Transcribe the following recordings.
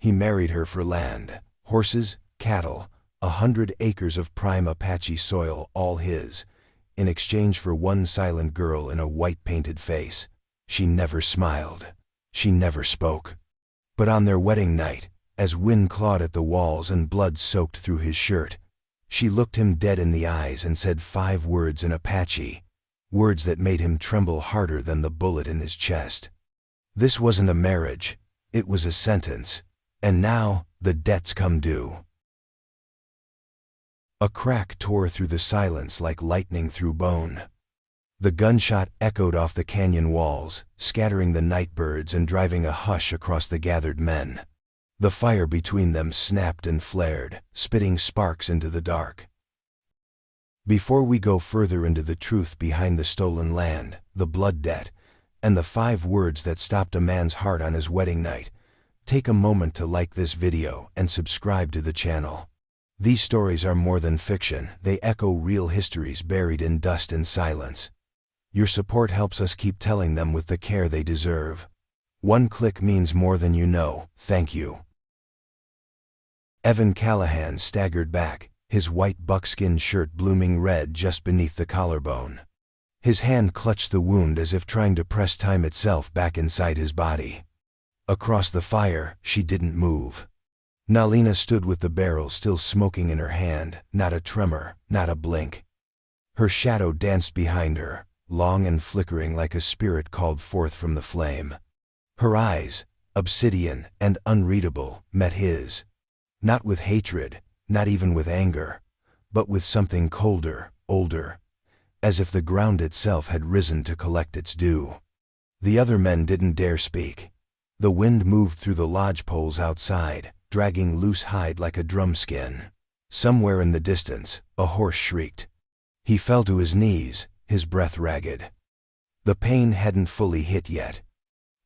He married her for land, horses, cattle, 100 acres of prime Apache soil, all his, in exchange for one silent girl in a white-painted face. She never smiled. She never spoke. But on their wedding night, as wind clawed at the walls and blood soaked through his shirt, she looked him dead in the eyes and said 5 words in Apache, words that made him tremble harder than the bullet in his chest. This wasn't a marriage, it was a sentence, and now the debt's come due. A crack tore through the silence like lightning through bone. The gunshot echoed off the canyon walls, scattering the night birds and driving a hush across the gathered men. The fire between them snapped and flared, spitting sparks into the dark. Before we go further into the truth behind the stolen land, the blood debt, and the 5 words that stopped a man's heart on his wedding night, take a moment to like this video and subscribe to the channel. These stories are more than fiction, they echo real histories buried in dust and silence. Your support helps us keep telling them with the care they deserve. One click means more than you know, thank you. Evan Callahan staggered back, his white buckskin shirt blooming red just beneath the collarbone. His hand clutched the wound as if trying to press time itself back inside his body. Across the fire, she didn't move. Nalina stood with the barrel still smoking in her hand, not a tremor, not a blink. Her shadow danced behind her, long and flickering like a spirit called forth from the flame. Her eyes, obsidian and unreadable, met his. Not with hatred, not even with anger, but with something colder, older, as if the ground itself had risen to collect its due. The other men didn't dare speak. The wind moved through the lodge poles outside, dragging loose hide like a drum skin. Somewhere in the distance, a horse shrieked. He fell to his knees, his breath ragged. The pain hadn't fully hit yet.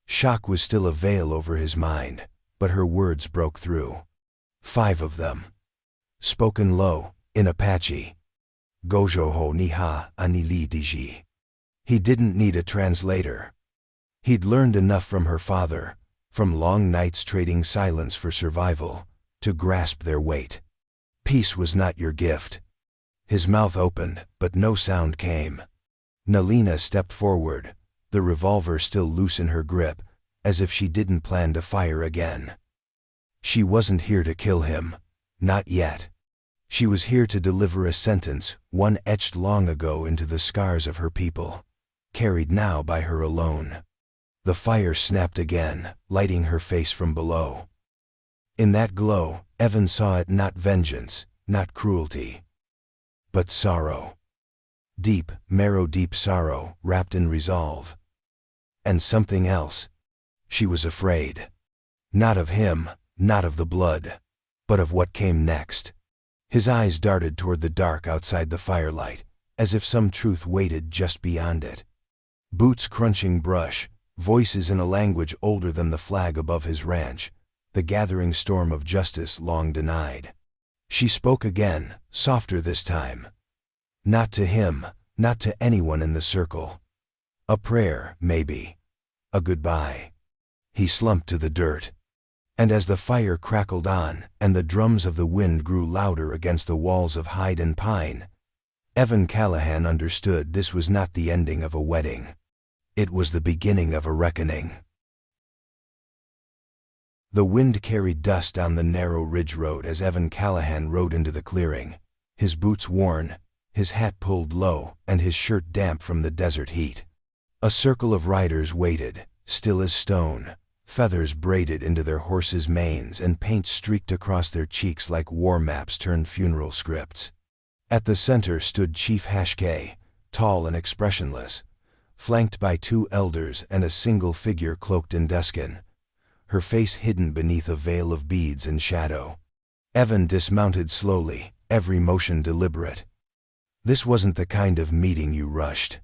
Shock was still a veil over his mind, but her words broke through. 5 of them. Spoken low, in Apache. Gojoho niha anili diji. He didn't need a translator. He'd learned enough from her father, from long nights trading silence for survival, to grasp their weight. Peace was not your gift. His mouth opened, but no sound came. Nalina stepped forward, the revolver still loose in her grip, as if she didn't plan to fire again. She wasn't here to kill him. Not yet. She was here to deliver a sentence, one etched long ago into the scars of her people, carried now by her alone. The fire snapped again, lighting her face from below. In that glow, Evan saw it not vengeance, not cruelty, but sorrow. Deep, marrow-deep sorrow, wrapped in resolve. And something else. She was afraid. Not of him, not of the blood, but of what came next. His eyes darted toward the dark outside the firelight, as if some truth waited just beyond it. Boots crunching brush, voices in a language older than the flag above his ranch, the gathering storm of justice long denied. She spoke again, softer this time. Not to him, not to anyone in the circle. A prayer, maybe. A goodbye. He slumped to the dirt. And as the fire crackled on, and the drums of the wind grew louder against the walls of hide and pine, Evan Callahan understood this was not the ending of a wedding. It was the beginning of a reckoning. The wind carried dust down the narrow ridge road as Evan Callahan rode into the clearing, his boots worn, his hat pulled low, and his shirt damp from the desert heat. A circle of riders waited, still as stone, feathers braided into their horses' manes and paint streaked across their cheeks like war maps turned funeral scripts. At the center stood Chief Hashke, tall and expressionless, flanked by 2 elders and a single figure cloaked in duskin, her face hidden beneath a veil of beads and shadow. Evan dismounted slowly, every motion deliberate. This wasn't the kind of meeting you rushed.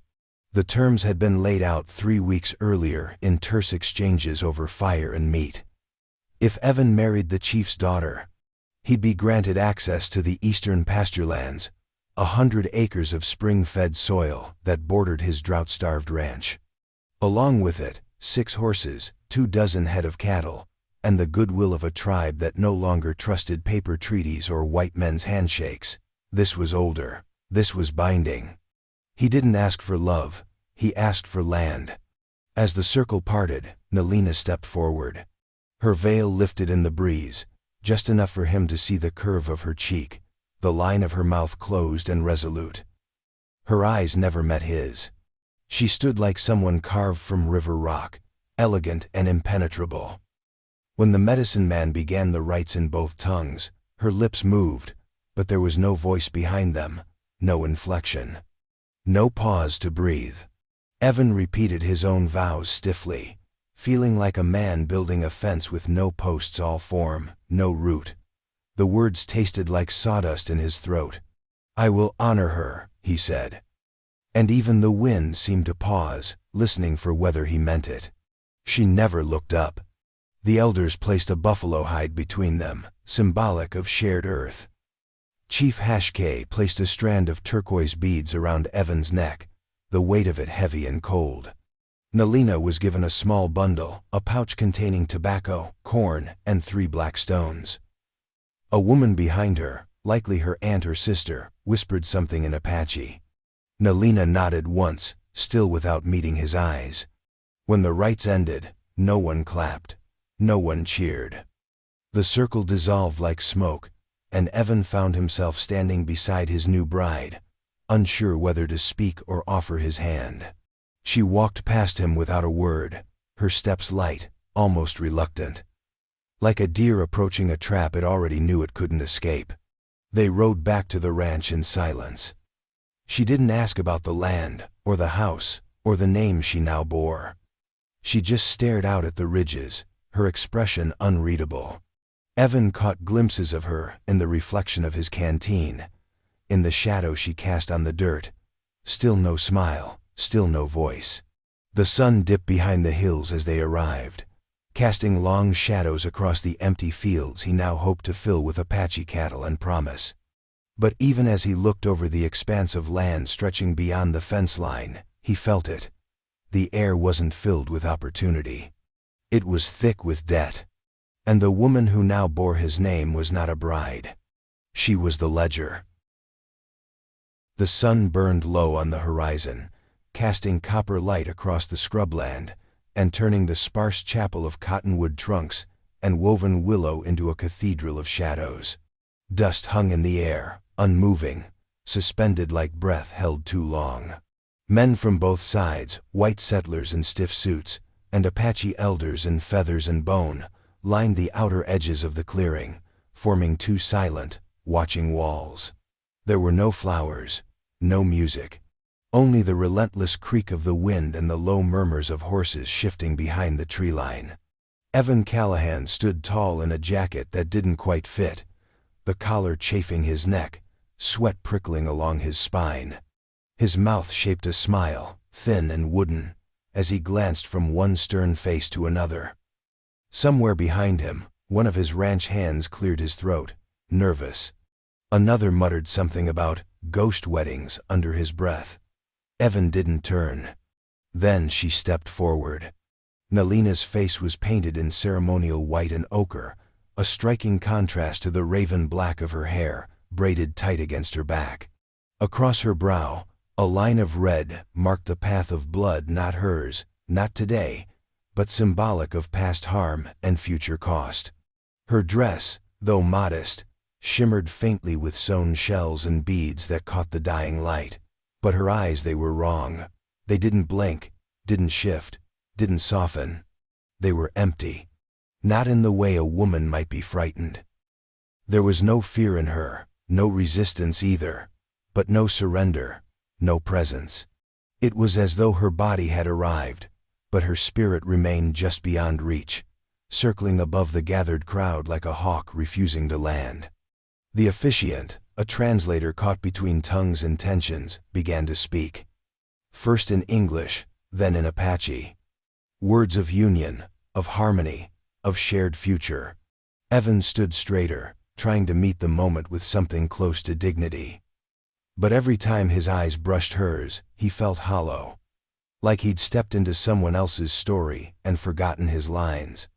The terms had been laid out 3 weeks earlier in terse exchanges over fire and meat. If Evan married the chief's daughter, he'd be granted access to the eastern pasturelands, 100 acres of spring-fed soil that bordered his drought-starved ranch. Along with it, 6 horses, 24 head of cattle, and the goodwill of a tribe that no longer trusted paper treaties or white men's handshakes. This was older. This was binding. He didn't ask for love, he asked for land. As the circle parted, Nalina stepped forward. Her veil lifted in the breeze, just enough for him to see the curve of her cheek, the line of her mouth closed and resolute. Her eyes never met his. She stood like someone carved from river rock, elegant and impenetrable. When the medicine man began the rites in both tongues, her lips moved, but there was no voice behind them, no inflection. No pause to breathe. Evan repeated his own vows stiffly, feeling like a man building a fence with no posts all form, no root. The words tasted like sawdust in his throat. "I will honor her," he said. And even the wind seemed to pause, listening for whether he meant it. She never looked up. The elders placed a buffalo hide between them, symbolic of shared earth. Chief Hashke placed a strand of turquoise beads around Evan's neck, the weight of it heavy and cold. Nalina was given a small bundle, a pouch containing tobacco, corn, and 3 black stones. A woman behind her, likely her aunt or sister, whispered something in Apache. Nalina nodded once, still without meeting his eyes. When the rites ended, no one clapped, no one cheered. The circle dissolved like smoke, and Evan found himself standing beside his new bride, unsure whether to speak or offer his hand. She walked past him without a word, her steps light, almost reluctant. Like a deer approaching a trap it already knew it couldn't escape. They rode back to the ranch in silence. She didn't ask about the land, or the house, or the name she now bore. She just stared out at the ridges, her expression unreadable. Evan caught glimpses of her in the reflection of his canteen, in the shadow she cast on the dirt. Still no smile, still no voice. The sun dipped behind the hills as they arrived, casting long shadows across the empty fields he now hoped to fill with Apache cattle and promise. But even as he looked over the expanse of land stretching beyond the fence line, he felt it. The air wasn't filled with opportunity. It was thick with debt. And the woman who now bore his name was not a bride. She was the ledger. The sun burned low on the horizon, casting copper light across the scrubland, and turning the sparse chapel of cottonwood trunks and woven willow into a cathedral of shadows. Dust hung in the air, unmoving, suspended like breath held too long. Men from both sides, white settlers in stiff suits, and Apache elders in feathers and bone, lined the outer edges of the clearing, forming 2 silent, watching walls. There were no flowers, no music, only the relentless creak of the wind and the low murmurs of horses shifting behind the tree line. Evan Callahan stood tall in a jacket that didn't quite fit, the collar chafing his neck, sweat prickling along his spine. His mouth shaped a smile, thin and wooden, as he glanced from one stern face to another. Somewhere behind him, one of his ranch hands cleared his throat, nervous. Another muttered something about ghost weddings under his breath. Evan didn't turn. Then she stepped forward. Nalina's face was painted in ceremonial white and ochre, a striking contrast to the raven black of her hair, braided tight against her back. Across her brow, a line of red marked the path of blood, not hers, not today, but symbolic of past harm and future cost. Her dress, though modest, shimmered faintly with sewn shells and beads that caught the dying light. But her eyes, they were wrong. They didn't blink, didn't shift, didn't soften. They were empty. Not in the way a woman might be frightened. There was no fear in her, no resistance either, but no surrender, no presence. It was as though her body had arrived, but her spirit remained just beyond reach, circling above the gathered crowd like a hawk refusing to land. The officiant, a translator caught between tongues and tensions, began to speak. First in English, then in Apache. Words of union, of harmony, of shared future. Evan stood straighter, trying to meet the moment with something close to dignity. But every time his eyes brushed hers, he felt hollow. Like he'd stepped into someone else's story and forgotten his lines.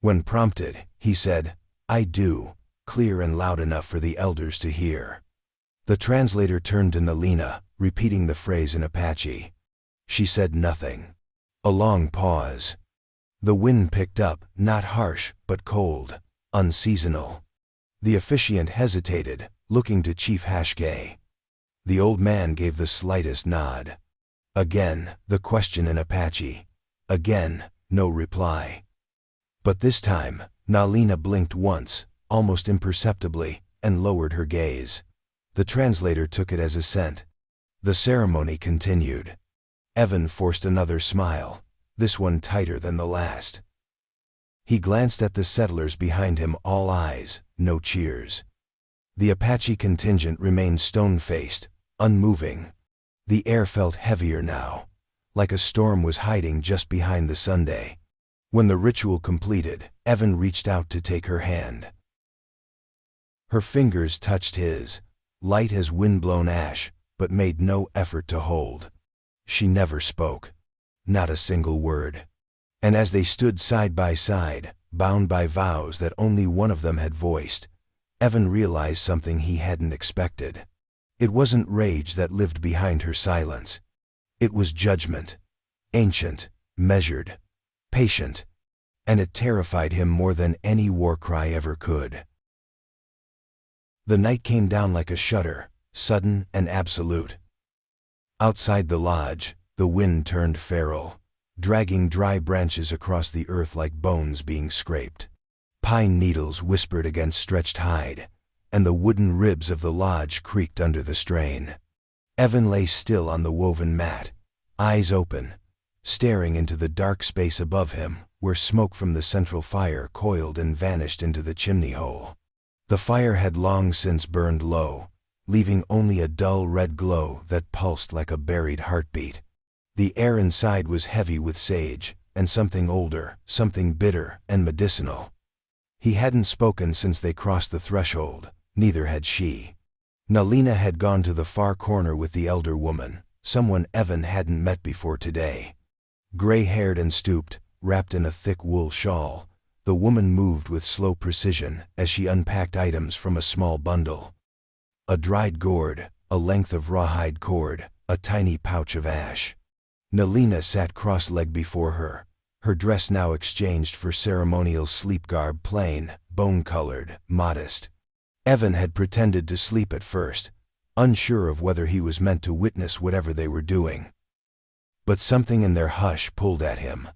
When prompted, he said, "I do," clear and loud enough for the elders to hear. The translator turned to Nalina, repeating the phrase in Apache. She said nothing. A long pause. The wind picked up, not harsh, but cold, unseasonal. The officiant hesitated, looking to Chief Hashke. The old man gave the slightest nod. Again, the question in Apache. Again, no reply. But this time, Nalina blinked once, almost imperceptibly, and lowered her gaze. The translator took it as assent. The ceremony continued. Evan forced another smile, this one tighter than the last. He glanced at the settlers behind him, all eyes, no cheers. The Apache contingent remained stone-faced, unmoving. The air felt heavier now, like a storm was hiding just behind the Sunday. When the ritual completed, Evan reached out to take her hand. Her fingers touched his, light as wind-blown ash, but made no effort to hold. She never spoke, not a single word. And as they stood side by side, bound by vows that only one of them had voiced, Evan realized something he hadn't expected. It wasn't rage that lived behind her silence. It was judgment, ancient, measured, patient, and it terrified him more than any war cry ever could. The night came down like a shudder, sudden and absolute. Outside the lodge, the wind turned feral, dragging dry branches across the earth like bones being scraped. Pine needles whispered against stretched hide, and the wooden ribs of the lodge creaked under the strain. Evan lay still on the woven mat, eyes open, staring into the dark space above him, where smoke from the central fire coiled and vanished into the chimney hole. The fire had long since burned low, leaving only a dull red glow that pulsed like a buried heartbeat. The air inside was heavy with sage, and something older, something bitter and medicinal. He hadn't spoken since they crossed the threshold, neither had she. Nalina had gone to the far corner with the elder woman, someone Evan hadn't met before today. Gray-haired and stooped, wrapped in a thick wool shawl, the woman moved with slow precision as she unpacked items from a small bundle. A dried gourd, a length of rawhide cord, a tiny pouch of ash. Nalina sat cross-legged before her, her dress now exchanged for ceremonial sleep garb, plain, bone-colored, modest. Evan had pretended to sleep at first, unsure of whether he was meant to witness whatever they were doing. But something in their hush pulled at him.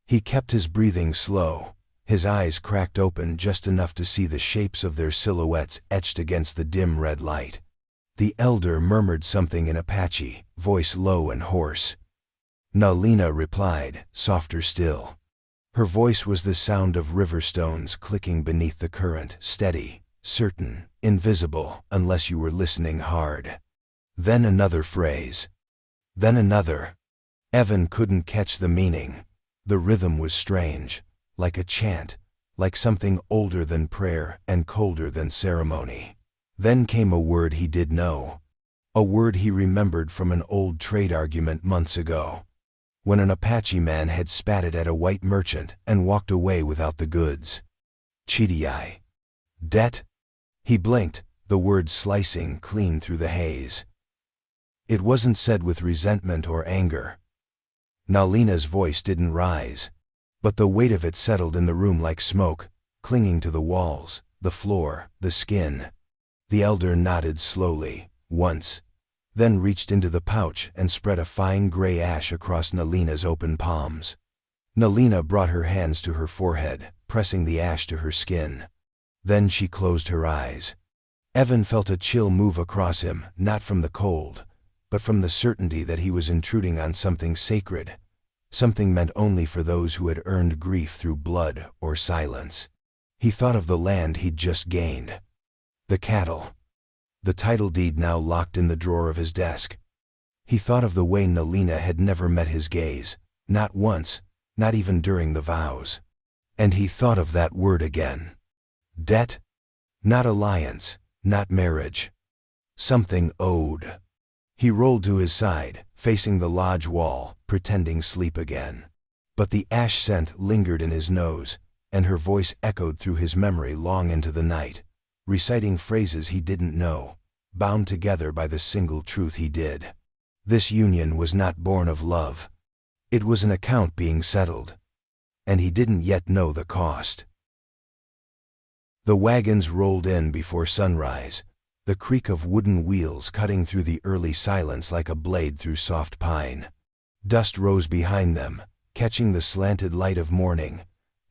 He kept his breathing slow, his eyes cracked open just enough to see the shapes of their silhouettes etched against the dim red light. The elder murmured something in Apache, voice low and hoarse. Nalina replied, softer still. Her voice was the sound of river stones clicking beneath the current, steady, certain, invisible, unless you were listening hard. Then another phrase. Then another. Evan couldn't catch the meaning. The rhythm was strange, like a chant, like something older than prayer and colder than ceremony. Then came a word he did know. A word he remembered from an old trade argument months ago, when an Apache man had spatted at a white merchant and walked away without the goods. Chidii. Debt? He blinked, the word slicing clean through the haze. It wasn't said with resentment or anger. Nalina's voice didn't rise, but the weight of it settled in the room like smoke, clinging to the walls, the floor, the skin. The elder nodded slowly, once, then reached into the pouch and spread a fine gray ash across Nalina's open palms. Nalina brought her hands to her forehead, pressing the ash to her skin. Then she closed her eyes. Evan felt a chill move across him, not from the cold, but from the certainty that he was intruding on something sacred, something meant only for those who had earned grief through blood or silence. He thought of the land he'd just gained. The cattle. The title deed now locked in the drawer of his desk. He thought of the way Nalina had never met his gaze, not once, not even during the vows. And he thought of that word again. Debt? Not alliance, not marriage. Something owed. He rolled to his side, facing the lodge wall, pretending sleep again. But the ash scent lingered in his nose, and her voice echoed through his memory long into the night, reciting phrases he didn't know, bound together by the single truth he did. This union was not born of love. It was an account being settled, and he didn't yet know the cost. The wagons rolled in before sunrise, the creak of wooden wheels cutting through the early silence like a blade through soft pine. Dust rose behind them, catching the slanted light of morning,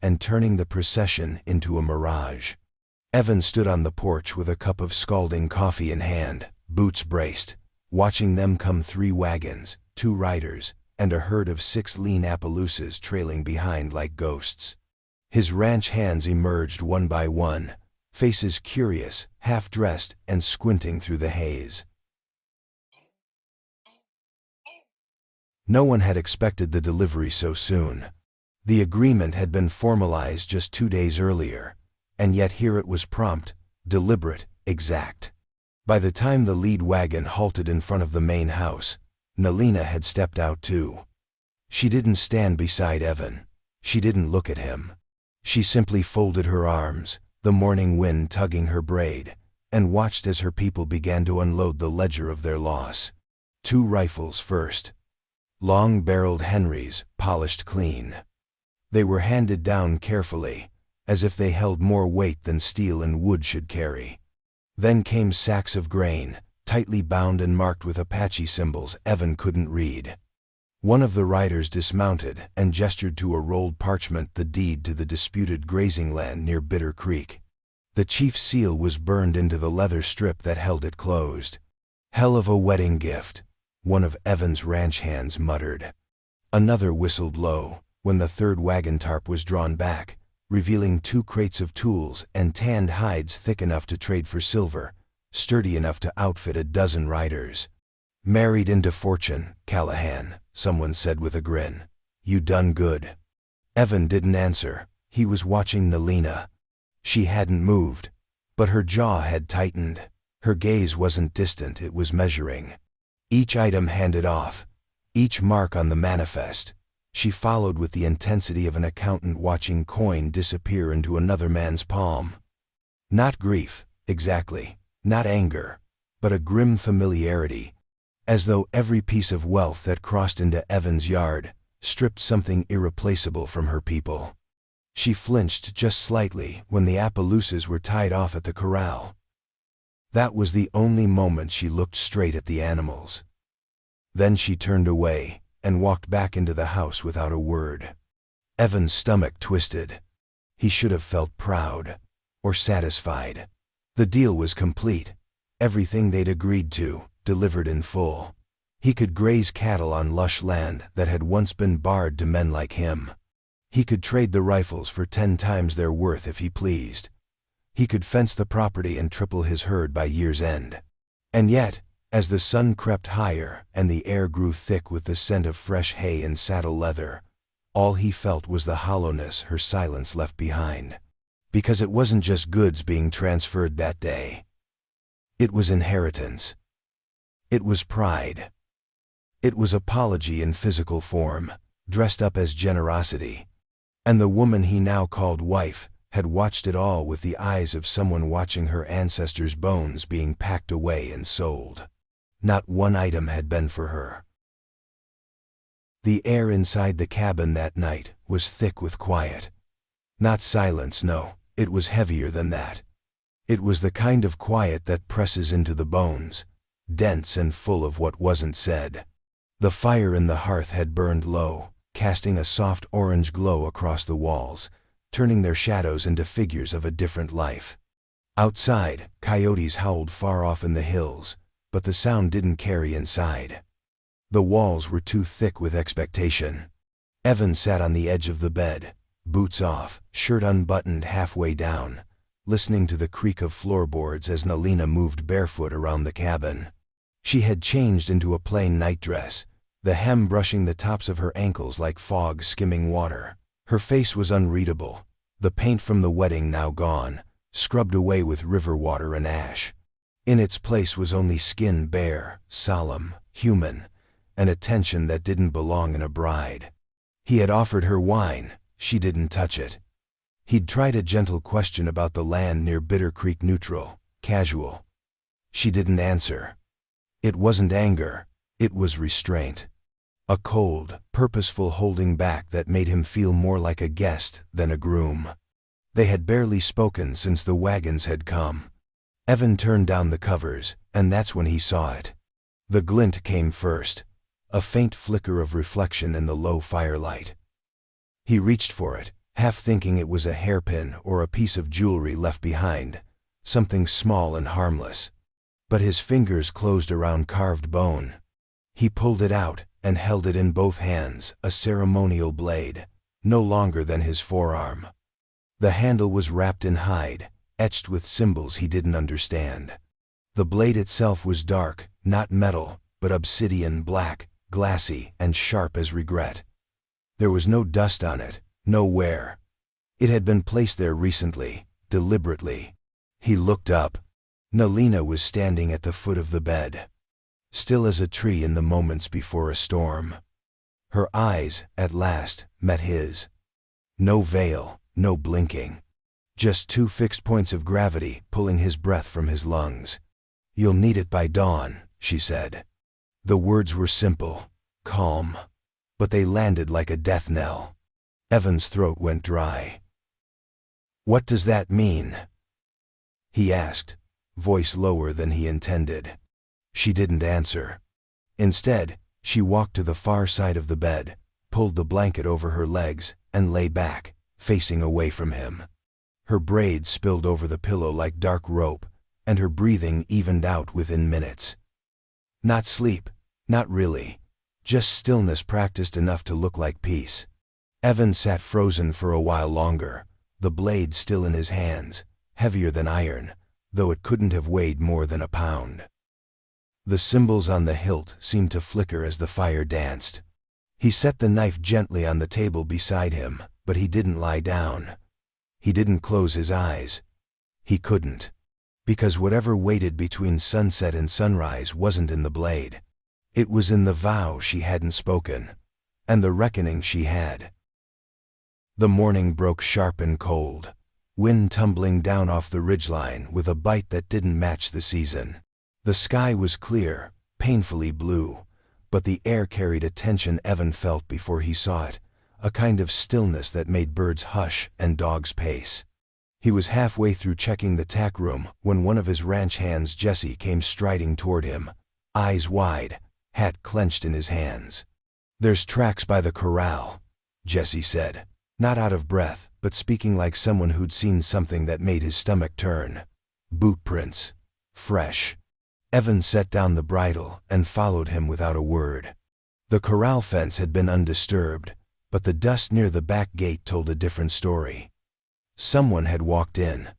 and turning the procession into a mirage. Evan stood on the porch with a cup of scalding coffee in hand, boots braced, watching them come. 3 wagons, 2 riders, and a herd of 6 lean Appaloosas trailing behind like ghosts. His ranch hands emerged one by one, faces curious, half-dressed, and squinting through the haze. No one had expected the delivery so soon. The agreement had been formalized just 2 days earlier, and yet here it was prompt, deliberate, exact. By the time the lead wagon halted in front of the main house, Nalina had stepped out too. She didn't stand beside Evan. She didn't look at him. She simply folded her arms, the morning wind tugging her braid, and watched as her people began to unload the ledger of their loss. 2 rifles first. Long-barreled Henrys, polished clean. They were handed down carefully, as if they held more weight than steel and wood should carry. Then came sacks of grain, tightly bound and marked with Apache symbols Evan couldn't read. One of the riders dismounted and gestured to a rolled parchment, the deed to the disputed grazing land near Bitter Creek. The chief's seal was burned into the leather strip that held it closed. "Hell of a wedding gift," one of Evan's ranch hands muttered. Another whistled low when the 3rd wagon tarp was drawn back, revealing 2 crates of tools and tanned hides thick enough to trade for silver, sturdy enough to outfit a dozen riders. "Married into fortune, Callahan," someone said with a grin. "You done good." Evan didn't answer. He was watching Nalina. She hadn't moved, but her jaw had tightened. Her gaze wasn't distant, it was measuring. Each item handed off, each mark on the manifest, she followed with the intensity of an accountant watching coin disappear into another man's palm. Not grief, exactly, not anger, but a grim familiarity, as though every piece of wealth that crossed into Evan's yard stripped something irreplaceable from her people. She flinched just slightly when the Appaloosas were tied off at the corral. That was the only moment she looked straight at the animals. Then she turned away and walked back into the house without a word. Evan's stomach twisted. He should have felt proud, or satisfied. The deal was complete. Everything they'd agreed to, delivered in full. He could graze cattle on lush land that had once been barred to men like him. He could trade the rifles for 10 times their worth if he pleased. He could fence the property and triple his herd by year's end. And yet, as the sun crept higher and the air grew thick with the scent of fresh hay and saddle leather, all he felt was the hollowness her silence left behind. Because it wasn't just goods being transferred that day. It was inheritance. It was pride. It was apology in physical form, dressed up as generosity. And the woman he now called wife had watched it all with the eyes of someone watching her ancestors' bones being packed away and sold. Not one item had been for her. The air inside the cabin that night was thick with quiet. Not silence, no, it was heavier than that. It was the kind of quiet that presses into the bones, dense and full of what wasn't said. The fire in the hearth had burned low, casting a soft orange glow across the walls, turning their shadows into figures of a different life. Outside, coyotes howled far off in the hills, but the sound didn't carry inside. The walls were too thick with expectation. Evan sat on the edge of the bed, boots off, shirt unbuttoned halfway down, listening to the creak of floorboards as Nalina moved barefoot around the cabin. She had changed into a plain nightdress, the hem brushing the tops of her ankles like fog skimming water. Her face was unreadable, the paint from the wedding now gone, scrubbed away with river water and ash. In its place was only skin bare, solemn, human, and a tension that didn't belong in a bride. He had offered her wine, she didn't touch it. He'd tried a gentle question about the land near Bitter Creek, neutral, casual. She didn't answer. It wasn't anger, it was restraint. A cold, purposeful holding back that made him feel more like a guest than a groom. They had barely spoken since the wagons had come. Evan turned down the covers, and that's when he saw it. The glint came first, a faint flicker of reflection in the low firelight. He reached for it, half thinking it was a hairpin or a piece of jewelry left behind, something small and harmless. But his fingers closed around carved bone. He pulled it out and held it in both hands, a ceremonial blade, no longer than his forearm. The handle was wrapped in hide, etched with symbols he didn't understand. The blade itself was dark, not metal, but obsidian black, glassy and sharp as regret. There was no dust on it, no wear. It had been placed there recently, deliberately. He looked up. Nalina was standing at the foot of the bed, still as a tree in the moments before a storm. Her eyes, at last, met his. No veil, no blinking. Just two fixed points of gravity pulling his breath from his lungs. "You'll need it by dawn," she said. The words were simple, calm, but they landed like a death knell. Evan's throat went dry. "What does that mean?" he asked, voice lower than he intended. She didn't answer. Instead, she walked to the far side of the bed, pulled the blanket over her legs, and lay back, facing away from him. Her braids spilled over the pillow like dark rope, and her breathing evened out within minutes. Not sleep, not really, just stillness practiced enough to look like peace. Evan sat frozen for a while longer, the blade still in his hands, heavier than iron, though it couldn't have weighed more than a pound. The symbols on the hilt seemed to flicker as the fire danced. He set the knife gently on the table beside him, but he didn't lie down. He didn't close his eyes. He couldn't. Because whatever waited between sunset and sunrise wasn't in the blade. It was in the vow she hadn't spoken, and the reckoning she had. The morning broke sharp and cold, wind tumbling down off the ridgeline with a bite that didn't match the season. The sky was clear, painfully blue, but the air carried a tension Evan felt before he saw it, a kind of stillness that made birds hush and dogs pace. He was halfway through checking the tack room when one of his ranch hands, Jesse, came striding toward him, eyes wide, hat clenched in his hands. "There's tracks by the corral," Jesse said, not out of breath, but speaking like someone who'd seen something that made his stomach turn. "Boot prints. Fresh." Evan set down the bridle and followed him without a word. The corral fence had been undisturbed, but the dust near the back gate told a different story. Someone had walked in.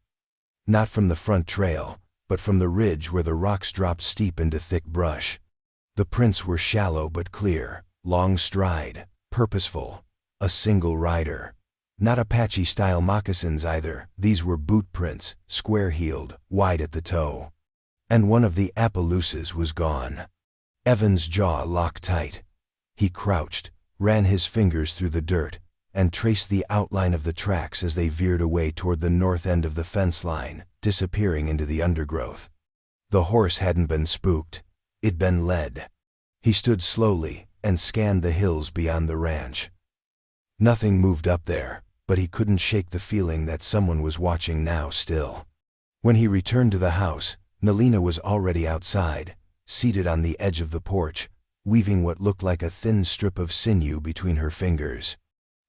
Not from the front trail, but from the ridge where the rocks dropped steep into thick brush. The prints were shallow but clear, long stride, purposeful, a single rider. Not Apache-style moccasins either, these were boot prints, square-heeled, wide at the toe. And one of the Appaloosas was gone. Evan's jaw locked tight. He crouched, ran his fingers through the dirt, and traced the outline of the tracks as they veered away toward the north end of the fence line, disappearing into the undergrowth. The horse hadn't been spooked. It'd been led. He stood slowly and scanned the hills beyond the ranch. Nothing moved up there, but he couldn't shake the feeling that someone was watching now still. When he returned to the house, Nalina was already outside, seated on the edge of the porch, weaving what looked like a thin strip of sinew between her fingers.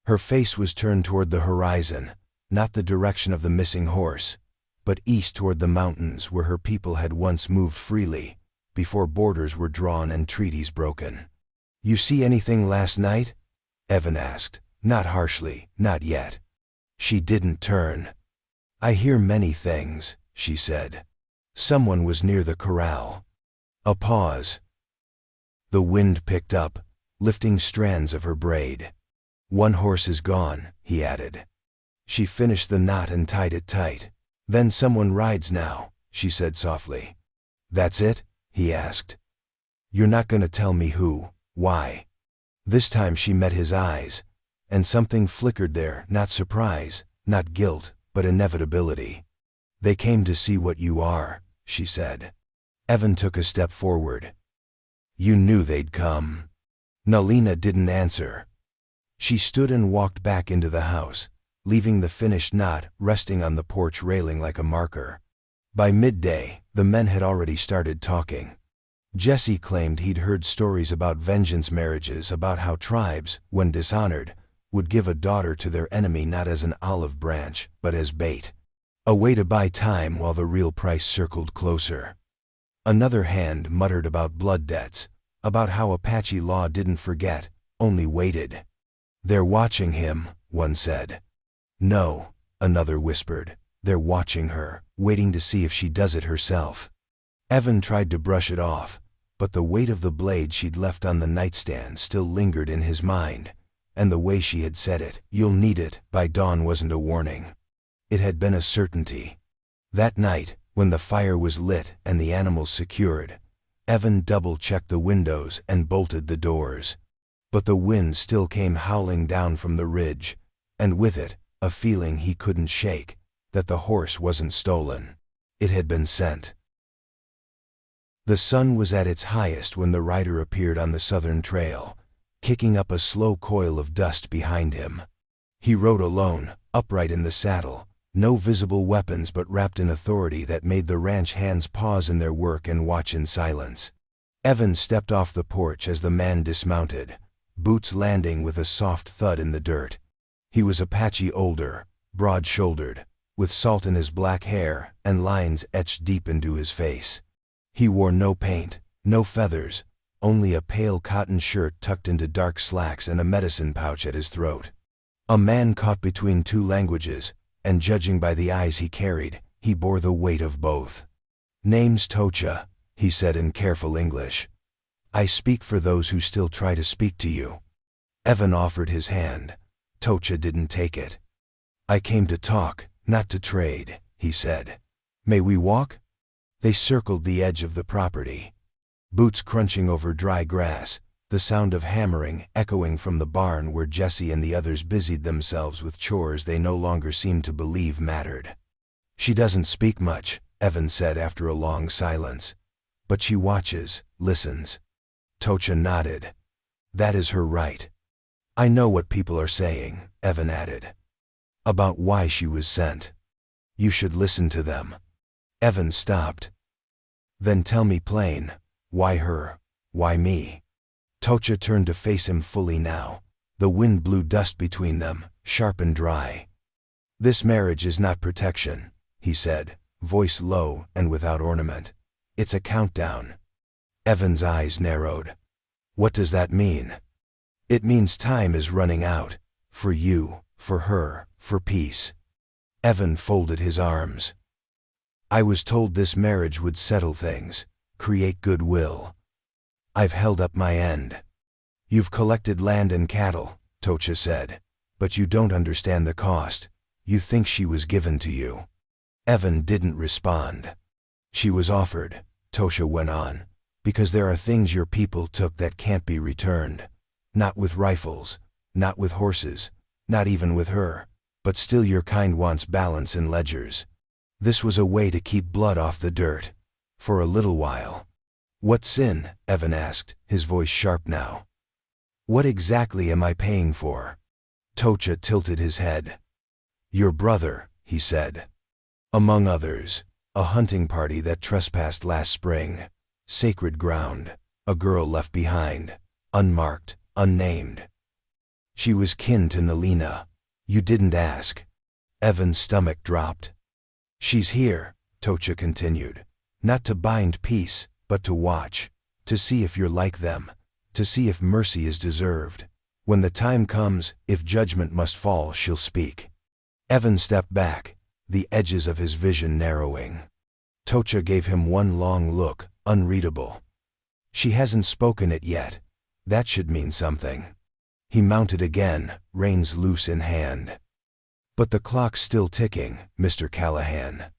Her face was turned toward the horizon, not the direction of the missing horse, but east toward the mountains where her people had once moved freely, before borders were drawn and treaties broken. "You see anything last night?" Evan asked, not harshly, not yet. She didn't turn. "I hear many things," she said. Someone was near the corral. A pause. The wind picked up, lifting strands of her braid. "One horse is gone," he added. She finished the knot and tied it tight. "Then someone rides now," she said softly. "That's it?" he asked. "You're not going to tell me who, why?" This time she met his eyes, and something flickered there, not surprise, not guilt, but inevitability. "They came to see what you are," she said. Evan took a step forward. "You knew they'd come." Nalina didn't answer. She stood and walked back into the house, leaving the finished knot resting on the porch railing like a marker. By midday, the men had already started talking. Jesse claimed he'd heard stories about vengeance marriages, about how tribes, when dishonored, would give a daughter to their enemy not as an olive branch, but as bait. A way to buy time while the real price circled closer. Another hand muttered about blood debts, about how Apache law didn't forget, only waited. "They're watching him," one said. "No," another whispered, "they're watching her, waiting to see if she does it herself." Evan tried to brush it off, but the weight of the blade she'd left on the nightstand still lingered in his mind, and the way she had said it, "You'll need it," by dawn wasn't a warning. It had been a certainty. That night, when the fire was lit and the animals secured, Evan double-checked the windows and bolted the doors. But the wind still came howling down from the ridge, and with it, a feeling he couldn't shake, that the horse wasn't stolen. It had been sent. The sun was at its highest when the rider appeared on the southern trail, kicking up a slow coil of dust behind him. He rode alone, upright in the saddle, no visible weapons but wrapped in authority that made the ranch hands pause in their work and watch in silence. Evan stepped off the porch as the man dismounted, boots landing with a soft thud in the dirt. He was Apache older, broad-shouldered, with salt in his black hair and lines etched deep into his face. He wore no paint, no feathers, only a pale cotton shirt tucked into dark slacks and a medicine pouch at his throat. A man caught between two languages, and judging by the eyes he carried, he bore the weight of both. "Name's Tocha," he said in careful English. "I speak for those who still try to speak to you." Evan offered his hand. Tocha didn't take it. "I came to talk, not to trade," he said. "May we walk?" They circled the edge of the property. Boots crunching over dry grass, the sound of hammering echoing from the barn where Jesse and the others busied themselves with chores they no longer seemed to believe mattered. "She doesn't speak much," Evan said after a long silence. "But she watches, listens." Tocha nodded. "That is her right." "I know what people are saying," Evan added. "About why she was sent. You should listen to them." Evan stopped. "Then tell me plain, why her, why me?" Tocha turned to face him fully now. The wind blew dust between them, sharp and dry. "This marriage is not protection," he said, voice low and without ornament. "It's a countdown." Evan's eyes narrowed. "What does that mean?" "It means time is running out. For you, for her, for peace." Evan folded his arms. "I was told this marriage would settle things, create goodwill. I've held up my end." "You've collected land and cattle," Tocha said, "but you don't understand the cost. You think she was given to you." Evan didn't respond. "She was offered," Tocha went on, "because there are things your people took that can't be returned. Not with rifles, not with horses, not even with her, but still your kind wants balance in ledgers. This was a way to keep blood off the dirt. For a little while." "What sin?" Evan asked, his voice sharp now. "What exactly am I paying for?" Tocha tilted his head. "Your brother," he said. "Among others, a hunting party that trespassed last spring. Sacred ground. A girl left behind. Unmarked, unnamed. She was kin to Nalina. You didn't ask." Evan's stomach dropped. "She's here," Tocha continued. "Not to bind peace, but to watch. To see if you're like them. To see if mercy is deserved. When the time comes, if judgment must fall, she'll speak." Evan stepped back, the edges of his vision narrowing. Tocha gave him one long look, unreadable. "She hasn't spoken it yet. That should mean something." He mounted again, reins loose in hand. "But the clock's still ticking, Mr. Callahan."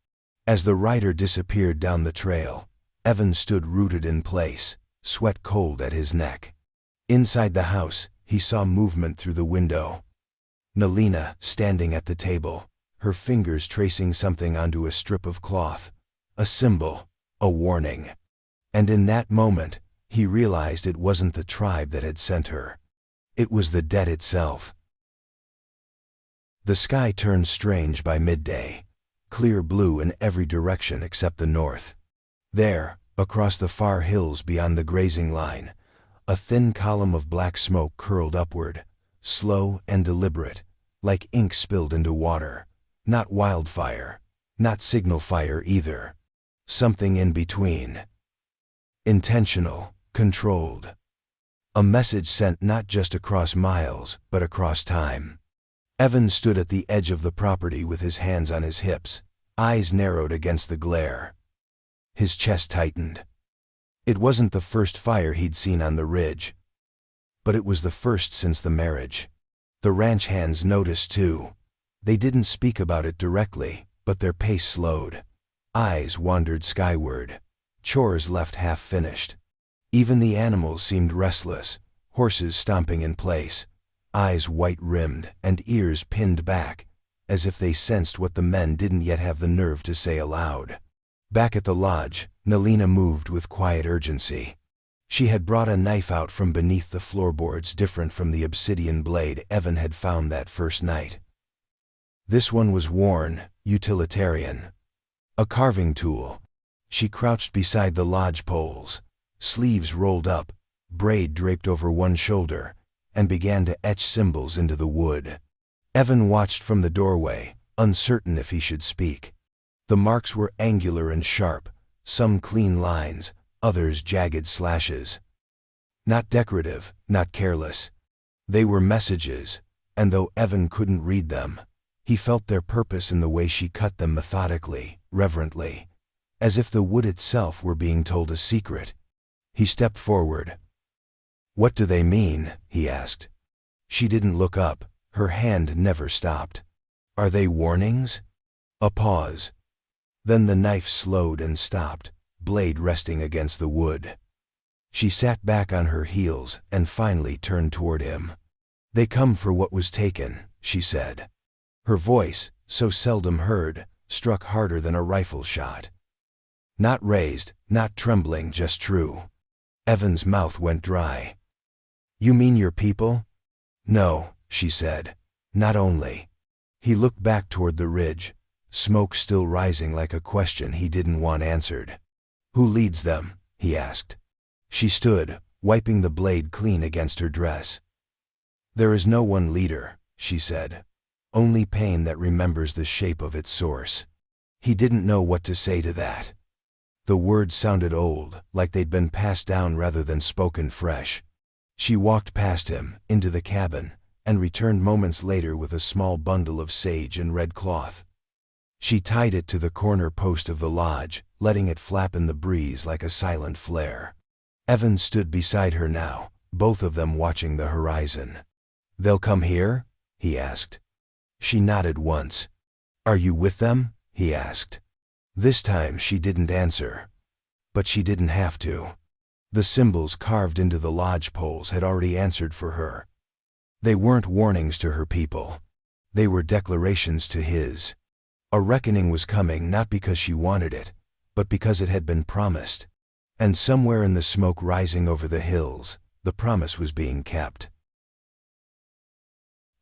As the rider disappeared down the trail, Evan stood rooted in place, sweat cold at his neck. Inside the house, he saw movement through the window. Nalina, standing at the table, her fingers tracing something onto a strip of cloth. A symbol, a warning. And in that moment, he realized it wasn't the tribe that had sent her. It was the dead itself. The sky turned strange by midday, clear blue in every direction except the north. There, across the far hills beyond the grazing line, a thin column of black smoke curled upward, slow and deliberate, like ink spilled into water. Not wildfire, not signal fire either. Something in between. Intentional, controlled. A message sent not just across miles, but across time. Evan stood at the edge of the property with his hands on his hips, eyes narrowed against the glare. His chest tightened. It wasn't the first fire he'd seen on the ridge, but it was the first since the marriage. The ranch hands noticed too. They didn't speak about it directly, but their pace slowed. Eyes wandered skyward. Chores left half-finished. Even the animals seemed restless, horses stomping in place, eyes white-rimmed and ears pinned back, as if they sensed what the men didn't yet have the nerve to say aloud. Back at the lodge, Nelina moved with quiet urgency. She had brought a knife out from beneath the floorboards, different from the obsidian blade Evan had found that first night. This one was worn, utilitarian. A carving tool. She crouched beside the lodge poles, sleeves rolled up, braid draped over one shoulder, and began to etch symbols into the wood. Evan watched from the doorway, uncertain if he should speak. The marks were angular and sharp, some clean lines, others jagged slashes. Not decorative, not careless. They were messages, and though Evan couldn't read them, he felt their purpose in the way she cut them methodically, reverently, as if the wood itself were being told a secret. He stepped forward. "What do they mean?" he asked. She didn't look up, her hand never stopped. "Are they warnings?" A pause. Then the knife slowed and stopped, blade resting against the wood. She sat back on her heels and finally turned toward him. "They come for what was taken," she said. Her voice, so seldom heard, struck harder than a rifle shot. Not raised, not trembling, just true. Evan's mouth went dry. "You mean your people?" "No," she said. "Not only." He looked back toward the ridge, smoke still rising like a question he didn't want answered. "Who leads them?" he asked. She stood, wiping the blade clean against her dress. "There is no one leader," she said. "Only pain that remembers the shape of its source." He didn't know what to say to that. The words sounded old, like they'd been passed down rather than spoken fresh. She walked past him, into the cabin, and returned moments later with a small bundle of sage and red cloth. She tied it to the corner post of the lodge, letting it flap in the breeze like a silent flare. Evan stood beside her now, both of them watching the horizon. "They'll come here?" he asked. She nodded once. "Are you with them?" he asked. This time she didn't answer. But she didn't have to. The symbols carved into the lodge poles had already answered for her. They weren't warnings to her people. They were declarations to his. A reckoning was coming not because she wanted it, but because it had been promised. And somewhere in the smoke rising over the hills, the promise was being kept.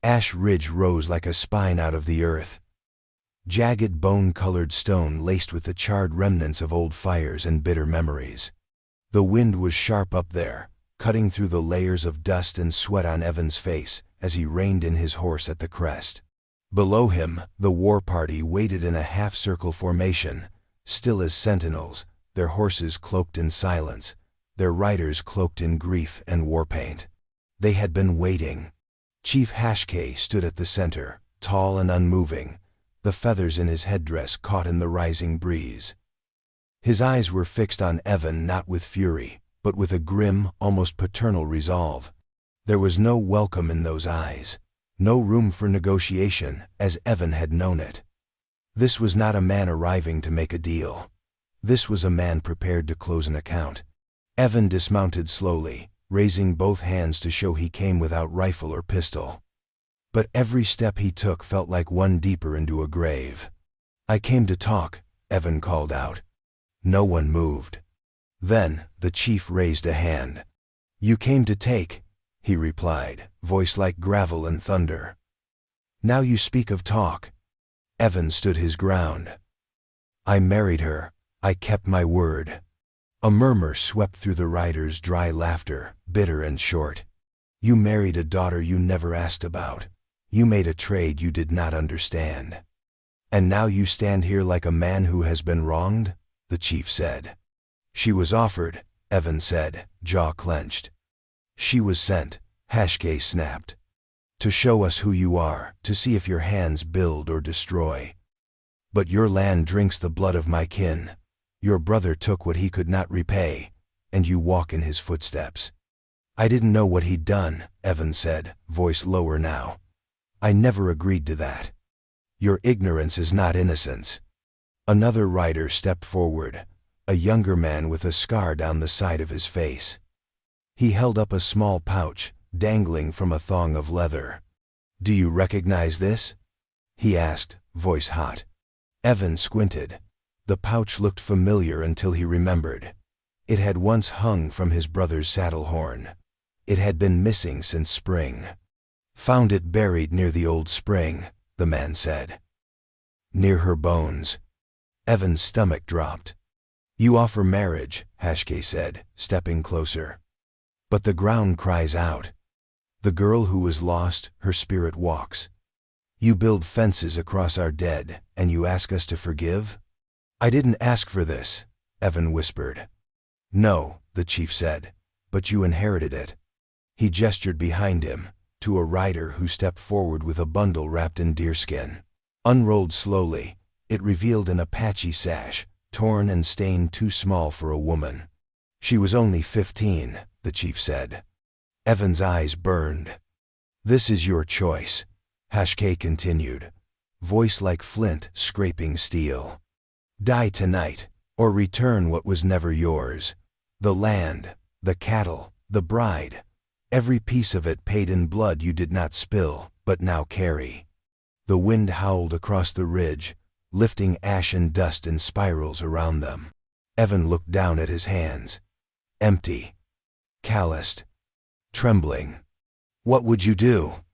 Ash Ridge rose like a spine out of the earth. Jagged bone-colored stone laced with the charred remnants of old fires and bitter memories. The wind was sharp up there, cutting through the layers of dust and sweat on Evan's face as he reined in his horse at the crest. Below him, the war party waited in a half-circle formation, still as sentinels, their horses cloaked in silence, their riders cloaked in grief and war paint. They had been waiting. Chief Hashkay stood at the center, tall and unmoving, the feathers in his headdress caught in the rising breeze. His eyes were fixed on Evan not with fury, but with a grim, almost paternal resolve. There was no welcome in those eyes, no room for negotiation as Evan had known it. This was not a man arriving to make a deal. This was a man prepared to close an account. Evan dismounted slowly, raising both hands to show he came without rifle or pistol. But every step he took felt like one deeper into a grave. "I came to talk," Evan called out. No one moved. Then, the chief raised a hand. "You came to take," he replied, voice like gravel and thunder. "Now you speak of talk." Evan stood his ground. "I married her. I kept my word." A murmur swept through the riders' dry laughter, bitter and short. "You married a daughter you never asked about. You made a trade you did not understand. And now you stand here like a man who has been wronged?" the chief said. "She was offered," Evan said, jaw clenched. "She was sent," Hashke snapped. "To show us who you are, to see if your hands build or destroy. But your land drinks the blood of my kin. Your brother took what he could not repay, and you walk in his footsteps." "I didn't know what he'd done," Evan said, voice lower now. "I never agreed to that. Your ignorance is not innocence." Another rider stepped forward, a younger man with a scar down the side of his face. He held up a small pouch, dangling from a thong of leather. "Do you recognize this?" he asked, voice hot. Evan squinted. The pouch looked familiar until he remembered. It had once hung from his brother's saddle horn. It had been missing since spring. "Found it buried near the old spring," the man said. "Near her bones." Evan's stomach dropped. "You offer marriage," Hashke said, stepping closer. "But the ground cries out. The girl who was lost, her spirit walks. You build fences across our dead, and you ask us to forgive?" "I didn't ask for this," Evan whispered. "No," the chief said, "but you inherited it." He gestured behind him, to a rider who stepped forward with a bundle wrapped in deerskin. Unrolled slowly, it revealed an Apache sash, torn and stained too small for a woman. "She was only 15, the chief said. Evan's eyes burned. "This is your choice," Hashke continued, voice like flint scraping steel. "Die tonight, or return what was never yours. The land, the cattle, the bride. Every piece of it paid in blood you did not spill, but now carry." The wind howled across the ridge, lifting ash and dust in spirals around them. Evan looked down at his hands. Empty. Calloused. Trembling. "What would you do?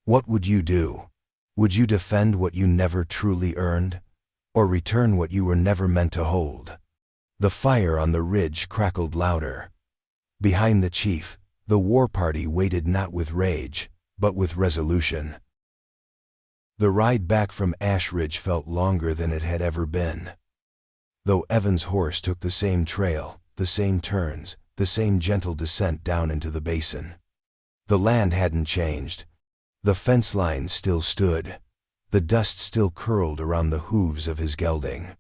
What would you do? Would you defend what you never truly earned? Or return what you were never meant to hold?" The fire on the ridge crackled louder. Behind the chief, the war party waited not with rage, but with resolution. The ride back from Ash Ridge felt longer than it had ever been. Though Evan's horse took the same trail, the same turns, the same gentle descent down into the basin. The land hadn't changed. The fence line still stood. The dust still curled around the hooves of his gelding.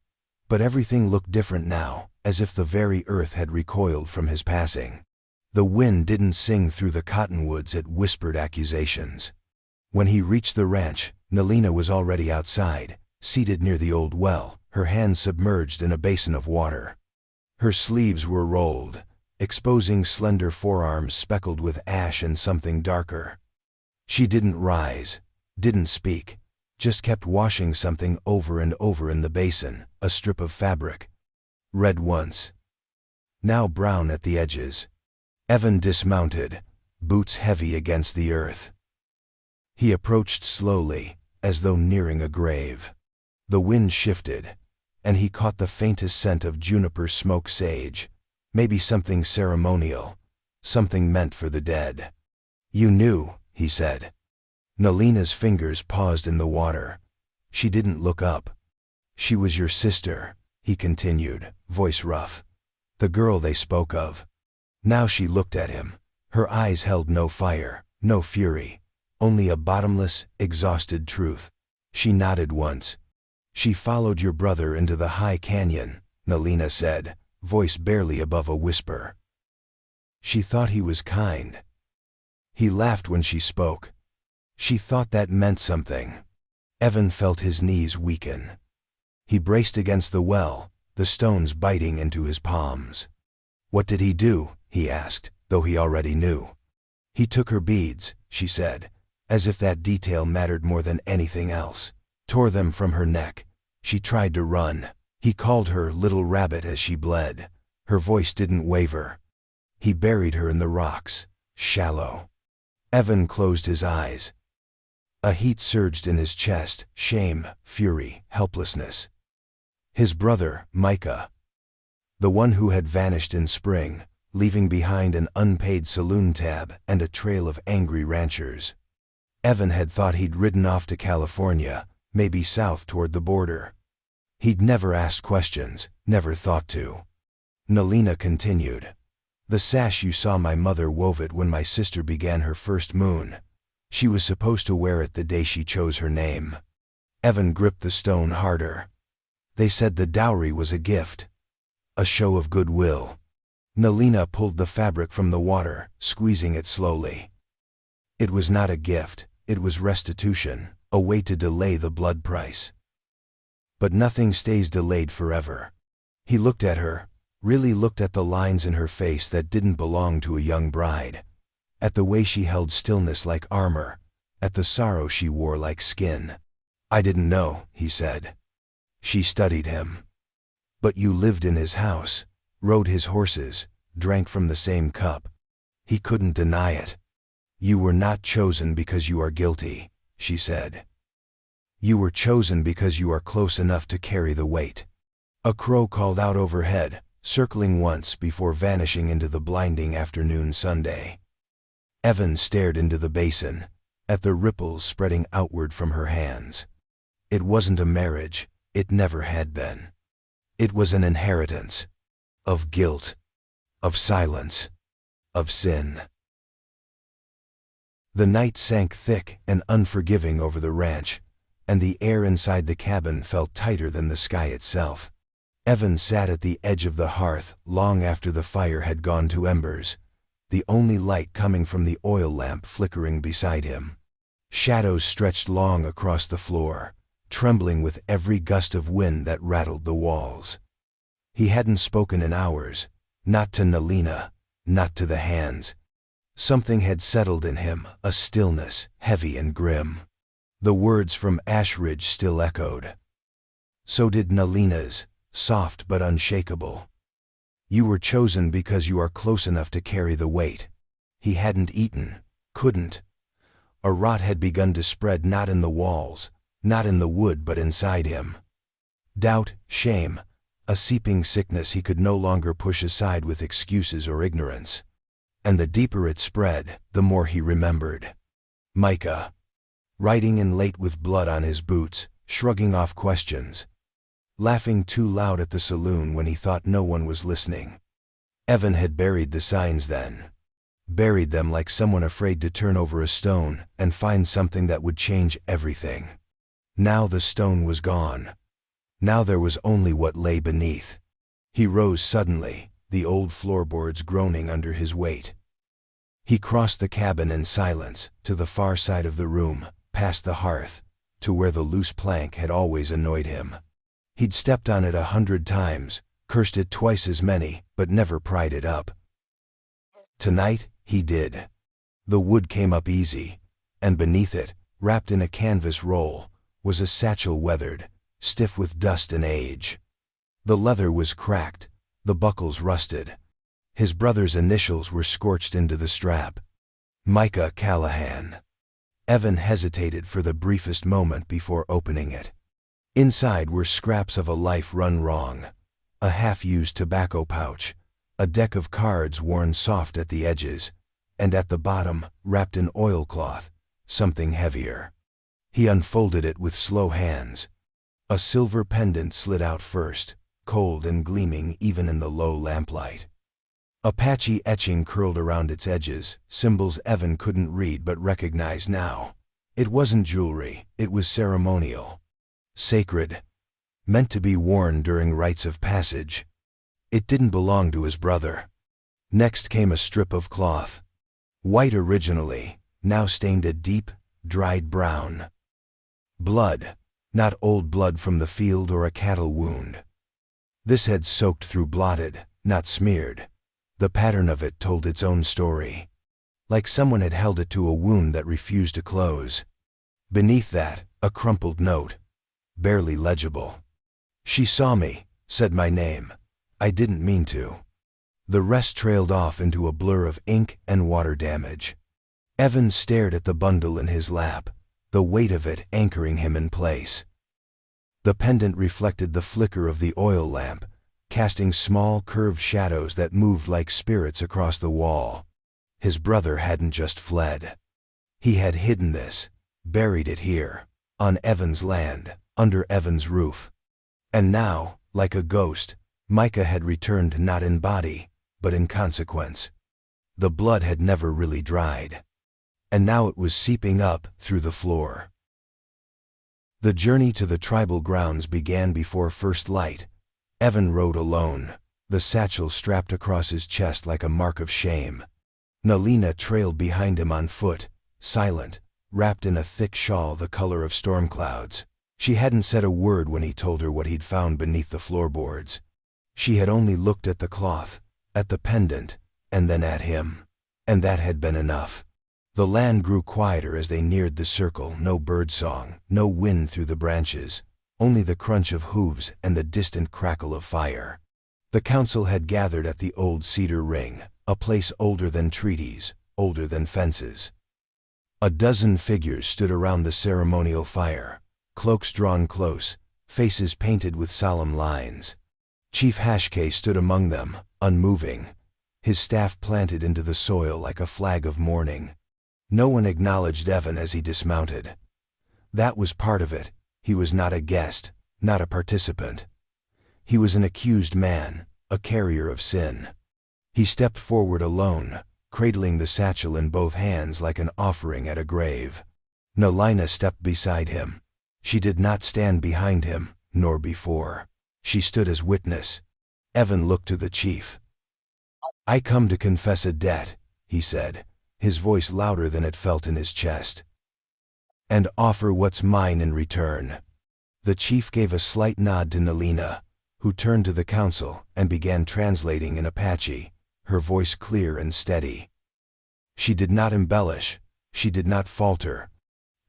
But everything looked different now, as if the very earth had recoiled from his passing. The wind didn't sing through the cottonwoods at whispered accusations. When he reached the ranch, Nalina was already outside, seated near the old well, her hands submerged in a basin of water. Her sleeves were rolled, exposing slender forearms speckled with ash and something darker. She didn't rise, didn't speak, just kept washing something over and over in the basin, a strip of fabric. Red once, now brown at the edges. Evan dismounted, boots heavy against the earth. He approached slowly, as though nearing a grave. The wind shifted, and he caught the faintest scent of juniper smoke sage, maybe something ceremonial, something meant for the dead. "You knew," he said. Nalina's fingers paused in the water. She didn't look up. "She was your sister," he continued, voice rough. "The girl they spoke of." Now she looked at him. Her eyes held no fire, no fury, only a bottomless, exhausted truth. She nodded once. "She followed your brother into the high canyon," Nalina said, voice barely above a whisper. "She thought he was kind." He laughed when she spoke. "She thought that meant something." Evan felt his knees weaken. He braced against the well, the stones biting into his palms. "What did he do?" he asked, though he already knew. "He took her beads," she said, as if that detail mattered more than anything else. Tore them from her neck. She tried to run. He called her little rabbit as she bled. Her voice didn't waver. He buried her in the rocks, shallow. Evan closed his eyes. A heat surged in his chest, shame, fury, helplessness. His brother, Micah, the one who had vanished in spring, leaving behind an unpaid saloon tab and a trail of angry ranchers. Evan had thought he'd ridden off to California, maybe south toward the border. He'd never asked questions, never thought to. Nalina continued. The sash you saw, my mother wove it when my sister began her first moon. She was supposed to wear it the day she chose her name. Evan gripped the stone harder. They said the dowry was a gift. A show of goodwill. Nalina pulled the fabric from the water, squeezing it slowly. It was not a gift, it was restitution, a way to delay the blood price. But nothing stays delayed forever. He looked at her, really looked at the lines in her face that didn't belong to a young bride, at the way she held stillness like armor, at the sorrow she wore like skin. I didn't know, he said. She studied him. But you lived in his house, rode his horses, drank from the same cup. He couldn't deny it. You were not chosen because you are guilty, she said. You were chosen because you are close enough to carry the weight. A crow called out overhead, circling once before vanishing into the blinding afternoon Sunday. Evan stared into the basin, at the ripples spreading outward from her hands. It wasn't a marriage, it never had been. It was an inheritance. Of guilt. Of silence. Of sin. The night sank thick and unforgiving over the ranch, and the air inside the cabin felt tighter than the sky itself. Evan sat at the edge of the hearth long after the fire had gone to embers, the only light coming from the oil lamp flickering beside him. Shadows stretched long across the floor, trembling with every gust of wind that rattled the walls. He hadn't spoken in hours, not to Nalina, not to the hands. Something had settled in him, a stillness, heavy and grim. The words from Ash Ridge still echoed. So did Nalina's, soft but unshakable. You were chosen because you are close enough to carry the weight. He hadn't eaten, couldn't. A rot had begun to spread not in the walls, not in the wood but inside him. Doubt, shame, a seeping sickness he could no longer push aside with excuses or ignorance. And the deeper it spread, the more he remembered. Micah. Riding in late with blood on his boots, shrugging off questions. Laughing too loud at the saloon when he thought no one was listening. Evan had buried the signs then. Buried them like someone afraid to turn over a stone and find something that would change everything. Now the stone was gone. Now there was only what lay beneath. He rose suddenly, the old floorboards groaning under his weight. He crossed the cabin in silence, to the far side of the room, past the hearth, to where the loose plank had always annoyed him. He'd stepped on it 100 times, cursed it twice as many, but never pried it up. Tonight, he did. The wood came up easy, and beneath it, wrapped in a canvas roll, was a satchel weathered, stiff with dust and age. The leather was cracked, the buckles rusted. His brother's initials were scorched into the strap. Micah Callahan. Evan hesitated for the briefest moment before opening it. Inside were scraps of a life run wrong, a half-used tobacco pouch, a deck of cards worn soft at the edges, and at the bottom, wrapped in oilcloth, something heavier. He unfolded it with slow hands. A silver pendant slid out first, cold and gleaming even in the low lamplight. Apache etching curled around its edges, symbols Evan couldn't read but recognized now. It wasn't jewelry, it was ceremonial. Sacred. Meant to be worn during rites of passage. It didn't belong to his brother. Next came a strip of cloth. White originally, now stained a deep, dried brown. Blood. Not old blood from the field or a cattle wound. This had soaked through, blotted, not smeared. The pattern of it told its own story. like someone had held it to a wound that refused to close. Beneath that, a crumpled note, barely legible. "She saw me, said my name. I didn't mean to." The rest trailed off into a blur of ink and water damage. Evan stared at the bundle in his lap, the weight of it anchoring him in place. The pendant reflected the flicker of the oil lamp, casting small curved shadows that moved like spirits across the wall. His brother hadn't just fled. He had hidden this, buried it here, on Evan's land, under Evan's roof. And now, like a ghost, Micah had returned not in body, but in consequence. The blood had never really dried. And now it was seeping up through the floor. The journey to the tribal grounds began before first light. Evan rode alone, the satchel strapped across his chest like a mark of shame. Nalina trailed behind him on foot, silent, wrapped in a thick shawl the color of storm clouds. She hadn't said a word when he told her what he'd found beneath the floorboards. She had only looked at the cloth, at the pendant, and then at him. And that had been enough. The land grew quieter as they neared the circle, no birdsong, no wind through the branches, only the crunch of hooves and the distant crackle of fire. The council had gathered at the old cedar ring, a place older than treaties, older than fences. A dozen figures stood around the ceremonial fire, cloaks drawn close, faces painted with solemn lines. Chief Hashke stood among them, unmoving, his staff planted into the soil like a flag of mourning. No one acknowledged Evan as he dismounted. That was part of it. He was not a guest, not a participant. He was an accused man, a carrier of sin. He stepped forward alone, cradling the satchel in both hands like an offering at a grave. Nalina stepped beside him. She did not stand behind him, nor before. She stood as witness. Evan looked to the chief. "I come to confess a debt," he said, his voice louder than it felt in his chest. "And offer what's mine in return." The chief gave a slight nod to Nalina, who turned to the council and began translating in Apache, her voice clear and steady. She did not embellish, she did not falter.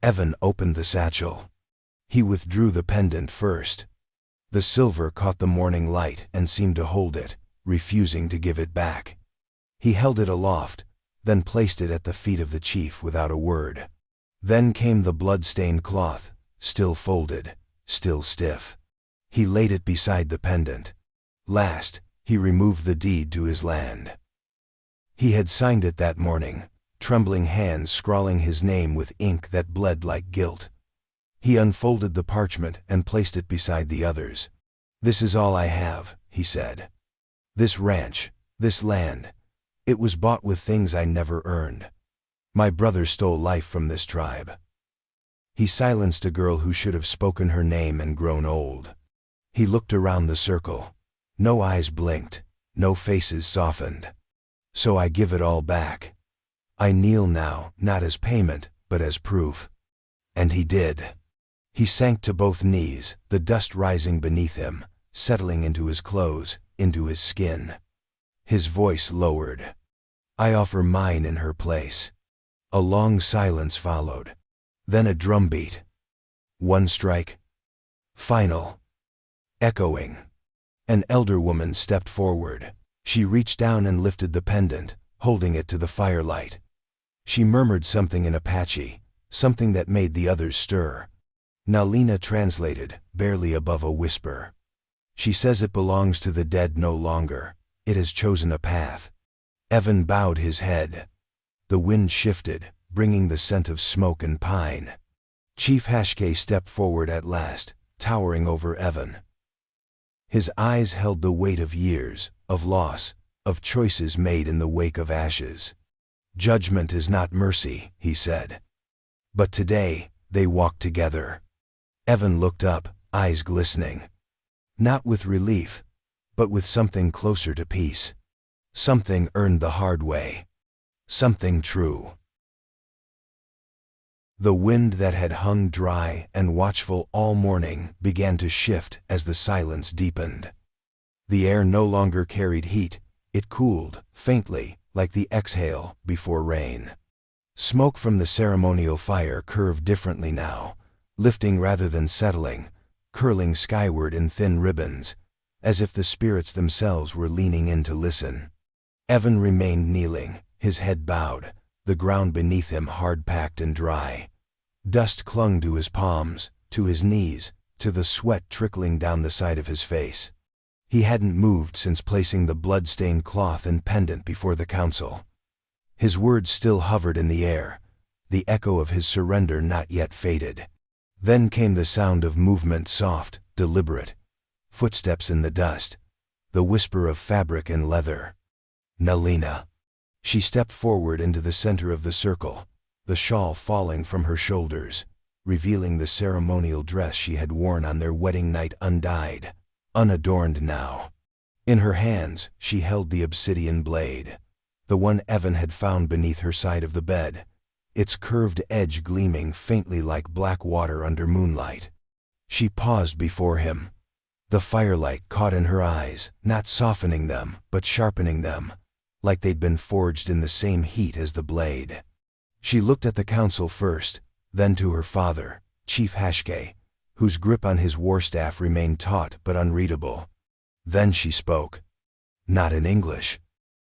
Evan opened the satchel. He withdrew the pendant first. The silver caught the morning light and seemed to hold it, refusing to give it back. He held it aloft, then placed it at the feet of the chief without a word. Then came the blood-stained cloth, still folded, still stiff. He laid it beside the pendant. Last, he removed the deed to his land. He had signed it that morning, trembling hands scrawling his name with ink that bled like guilt. He unfolded the parchment and placed it beside the others. "This is all I have," he said. "This ranch, this land. It was bought with things I never earned. My brother stole life from this tribe." He silenced a girl who should have spoken her name and grown old. He looked around the circle. No eyes blinked, no faces softened. "So I give it all back. I kneel now, not as payment, but as proof." And he did. He sank to both knees, the dust rising beneath him, settling into his clothes, into his skin. His voice lowered. "I offer mine in her place." A long silence followed. Then a drumbeat. One strike. Final. Echoing. An elder woman stepped forward. She reached down and lifted the pendant, holding it to the firelight. She murmured something in Apache, something that made the others stir. Nalina translated, barely above a whisper. "She says it belongs to the dead no longer. It has chosen a path." Evan bowed his head. The wind shifted, bringing the scent of smoke and pine. Chief Hashke stepped forward at last, towering over Evan. His eyes held the weight of years, of loss, of choices made in the wake of ashes. "Judgment is not mercy," he said. But today, they walked together. Evan looked up, eyes glistening. Not with relief, but with something closer to peace. Something earned the hard way. Something true. The wind that had hung dry and watchful all morning began to shift as the silence deepened. The air no longer carried heat, it cooled, faintly, like the exhale before rain. Smoke from the ceremonial fire curved differently now, lifting rather than settling, curling skyward in thin ribbons, as if the spirits themselves were leaning in to listen. Evan remained kneeling, his head bowed, the ground beneath him hard-packed and dry. Dust clung to his palms, to his knees, to the sweat trickling down the side of his face. He hadn't moved since placing the blood-stained cloth and pendant before the council. His words still hovered in the air, the echo of his surrender not yet faded. Then came the sound of movement, soft, deliberate. Footsteps in the dust, the whisper of fabric and leather. Nalina. She stepped forward into the center of the circle, the shawl falling from her shoulders, revealing the ceremonial dress she had worn on their wedding night undyed, unadorned now. In her hands, she held the obsidian blade, the one Evan had found beneath her side of the bed, its curved edge gleaming faintly like black water under moonlight. She paused before him. The firelight caught in her eyes, not softening them, but sharpening them, like they'd been forged in the same heat as the blade. She looked at the council first, then to her father, Chief Hashke, whose grip on his warstaff remained taut but unreadable. Then she spoke. Not in English.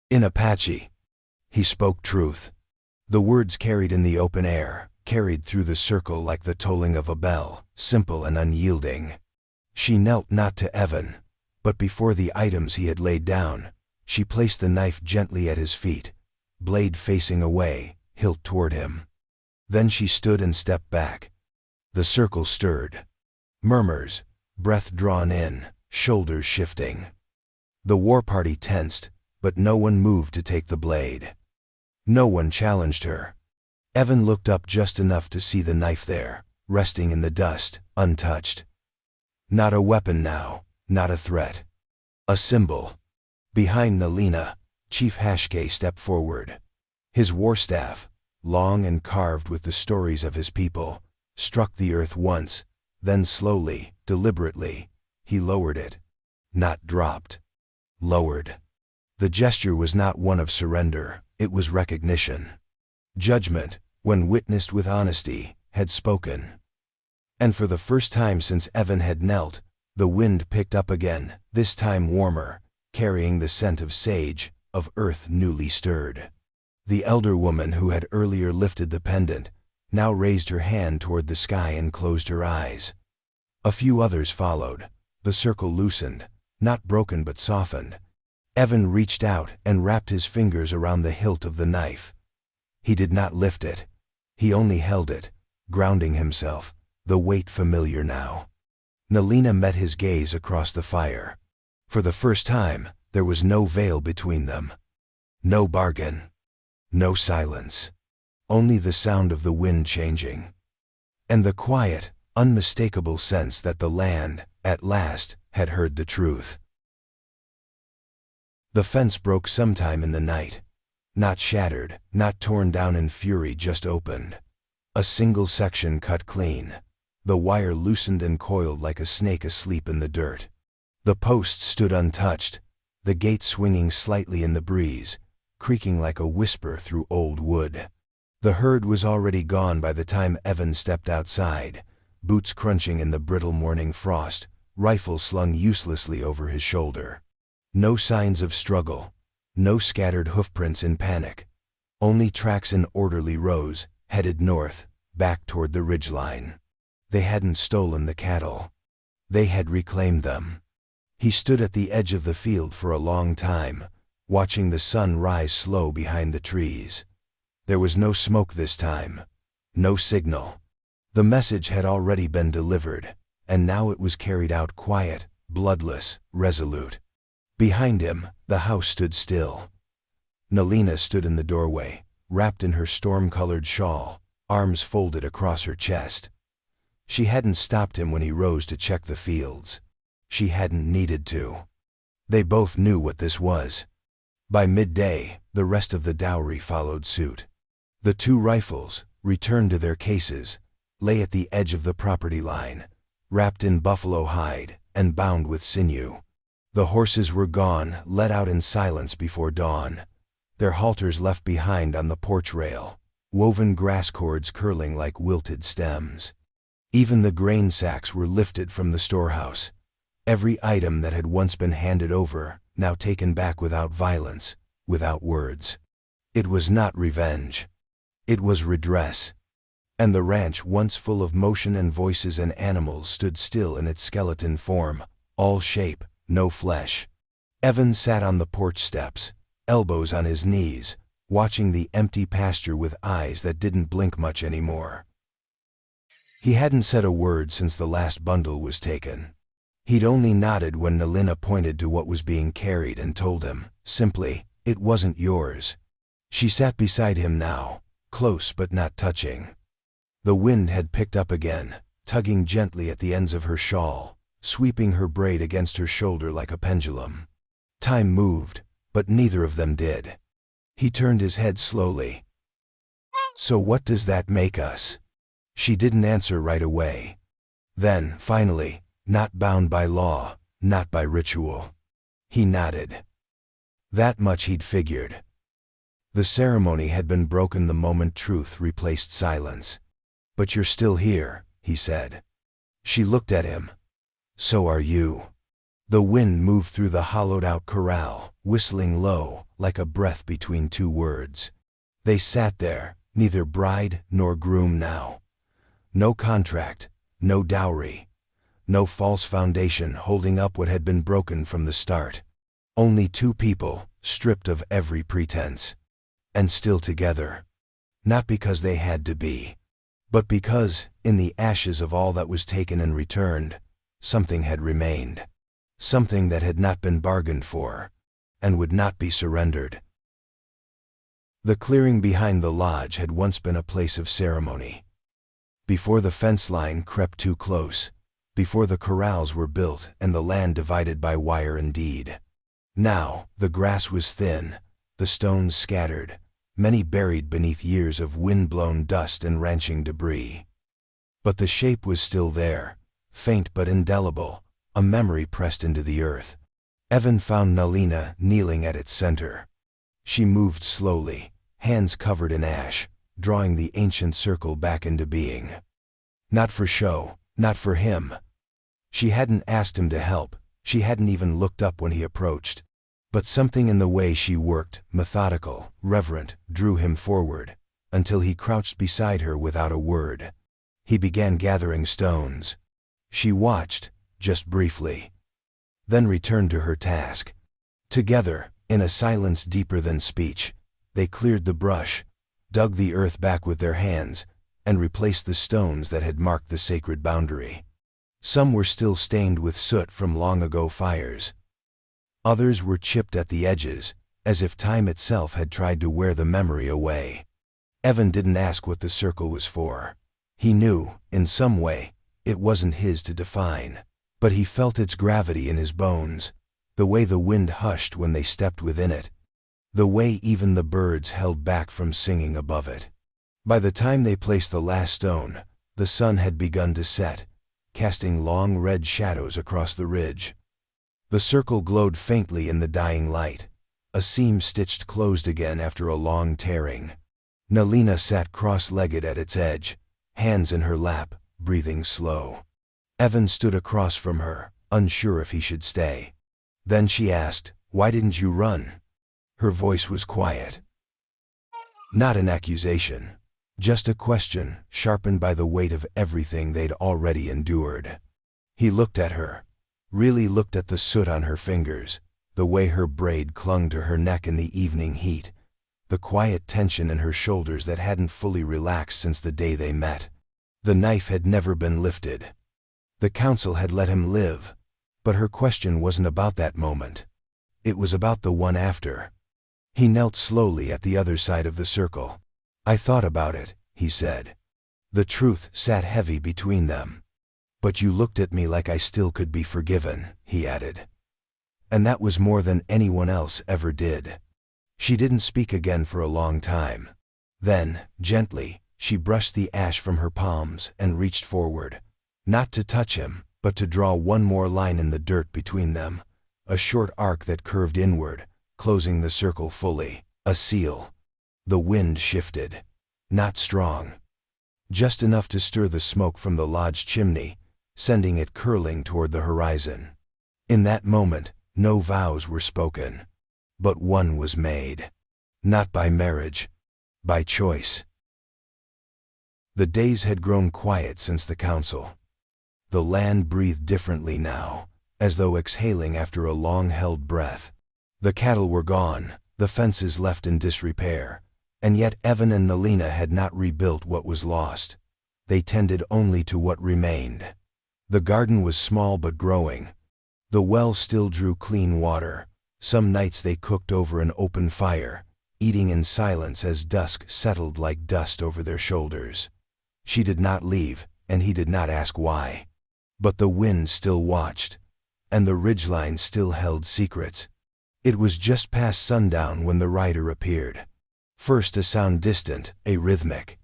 In Apache. He spoke truth. The words carried in the open air, carried through the circle like the tolling of a bell, simple and unyielding. She knelt not to Evan, but before the items he had laid down, she placed the knife gently at his feet, blade facing away, hilt toward him. Then she stood and stepped back. The circle stirred. Murmurs, breath drawn in, shoulders shifting. The war party tensed, but no one moved to take the blade. No one challenged her. Evan looked up just enough to see the knife there, resting in the dust, untouched. Not a weapon now, not a threat. A symbol. Behind Nalina, Chief Hashke stepped forward. His warstaff, long and carved with the stories of his people, struck the earth once, then slowly, deliberately, he lowered it. Not dropped. Lowered. The gesture was not one of surrender, it was recognition. Judgment, when witnessed with honesty, had spoken. And for the first time since Evan had knelt, the wind picked up again, this time warmer, carrying the scent of sage, of earth newly stirred. The elder woman who had earlier lifted the pendant, now raised her hand toward the sky and closed her eyes. A few others followed. The circle loosened, not broken but softened. Evan reached out and wrapped his fingers around the hilt of the knife. He did not lift it. He only held it, grounding himself, the weight familiar now. Nalina met his gaze across the fire. For the first time, there was no veil between them. No bargain. No silence. Only the sound of the wind changing. And the quiet, unmistakable sense that the land, at last, had heard the truth. The fence broke sometime in the night. Not shattered, not torn down in fury, just opened. A single section cut clean. The wire loosened and coiled like a snake asleep in the dirt. The posts stood untouched, the gate swinging slightly in the breeze, creaking like a whisper through old wood. The herd was already gone by the time Evan stepped outside, boots crunching in the brittle morning frost, rifle slung uselessly over his shoulder. No signs of struggle, no scattered hoofprints in panic, only tracks in orderly rows, headed north, back toward the ridgeline. They hadn't stolen the cattle. They had reclaimed them. He stood at the edge of the field for a long time, watching the sun rise slow behind the trees. There was no smoke this time, no signal. The message had already been delivered, and now it was carried out quiet, bloodless, resolute. Behind him, the house stood still. Nalina stood in the doorway, wrapped in her storm-colored shawl, arms folded across her chest. She hadn't stopped him when he rose to check the fields. She hadn't needed to. They both knew what this was. By midday, the rest of the dowry followed suit. The 2 rifles, returned to their cases, lay at the edge of the property line, wrapped in buffalo hide and bound with sinew. The horses were gone, let out in silence before dawn. their halters left behind on the porch rail, woven grass cords curling like wilted stems. Even the grain sacks were lifted from the storehouse, every item that had once been handed over, now taken back without violence, without words. It was not revenge. It was redress. And the ranch, once full of motion and voices and animals, stood still in its skeleton form, all shape, no flesh. Evan sat on the porch steps, elbows on his knees, watching the empty pasture with eyes that didn't blink much anymore. He hadn't said a word since the last bundle was taken. He'd only nodded when Nalina pointed to what was being carried and told him, simply, "It wasn't yours." She sat beside him now, close but not touching. The wind had picked up again, tugging gently at the ends of her shawl, sweeping her braid against her shoulder like a pendulum. Time moved, but neither of them did. He turned his head slowly. "So what does that make us?" She didn't answer right away. Then, finally, "Not bound by law, not by ritual." He nodded. That much he'd figured. The ceremony had been broken the moment truth replaced silence. "But you're still here," he said. She looked at him. "So are you." The wind moved through the hollowed-out corral, whistling low, like a breath between two words. They sat there, neither bride nor groom now. No contract, no dowry, no false foundation holding up what had been broken from the start. Only two people, stripped of every pretense. And still together. Not because they had to be, but because, in the ashes of all that was taken and returned, something had remained. Something that had not been bargained for, and would not be surrendered. The clearing behind the lodge had once been a place of ceremony. Before the fence line crept too close, before the corrals were built and the land divided by wire and deed. Now, the grass was thin, the stones scattered, many buried beneath years of wind-blown dust and ranching debris. But the shape was still there, faint but indelible, a memory pressed into the earth. Evan found Nalina kneeling at its center. She moved slowly, hands covered in ash, drawing the ancient circle back into being. Not for show, not for him. She hadn't asked him to help, she hadn't even looked up when he approached. But something in the way she worked, methodical, reverent, drew him forward, until he crouched beside her without a word. He began gathering stones. She watched, just briefly. Then returned to her task. Together, in a silence deeper than speech, they cleared the brush, dug the earth back with their hands, and replaced the stones that had marked the sacred boundary. Some were still stained with soot from long ago fires. Others were chipped at the edges, as if time itself had tried to wear the memory away. Evan didn't ask what the circle was for. He knew, in some way, it wasn't his to define. But he felt its gravity in his bones, the way the wind hushed when they stepped within it, the way even the birds held back from singing above it. By the time they placed the last stone, the sun had begun to set, casting long red shadows across the ridge. The circle glowed faintly in the dying light, a seam stitched closed again after a long tearing. Nalina sat cross-legged at its edge, hands in her lap, breathing slow. Evan stood across from her, unsure if he should stay. Then she asked, "Why didn't you run?" Her voice was quiet. Not an accusation, just a question sharpened by the weight of everything they'd already endured. He looked at her, really looked at the soot on her fingers, the way her braid clung to her neck in the evening heat, the quiet tension in her shoulders that hadn't fully relaxed since the day they met. The knife had never been lifted. The council had let him live, but her question wasn't about that moment. It was about the one after. He knelt slowly at the other side of the circle. "I thought about it," he said. The truth sat heavy between them. "But you looked at me like I still could be forgiven," he added. And that was more than anyone else ever did. She didn't speak again for a long time. Then, gently, she brushed the ash from her palms and reached forward. Not to touch him, but to draw one more line in the dirt between them, a short arc that curved inward, closing the circle fully, A seal. The wind shifted. Not strong. Just enough to stir the smoke from the lodge chimney, sending it curling toward the horizon. In that moment, no vows were spoken. But one was made. Not by marriage. By choice. The days had grown quiet since the council. The land breathed differently now, as though exhaling after a long-held breath. The cattle were gone, the fences left in disrepair, and yet Evan and Nalina had not rebuilt what was lost. They tended only to what remained. The garden was small but growing. The well still drew clean water. Some nights they cooked over an open fire, eating in silence as dusk settled like dust over their shoulders. She did not leave, and he did not ask why. But the wind still watched, and the ridgeline still held secrets. It was just past sundown when the rider appeared. First a sound distant, arrhythmic.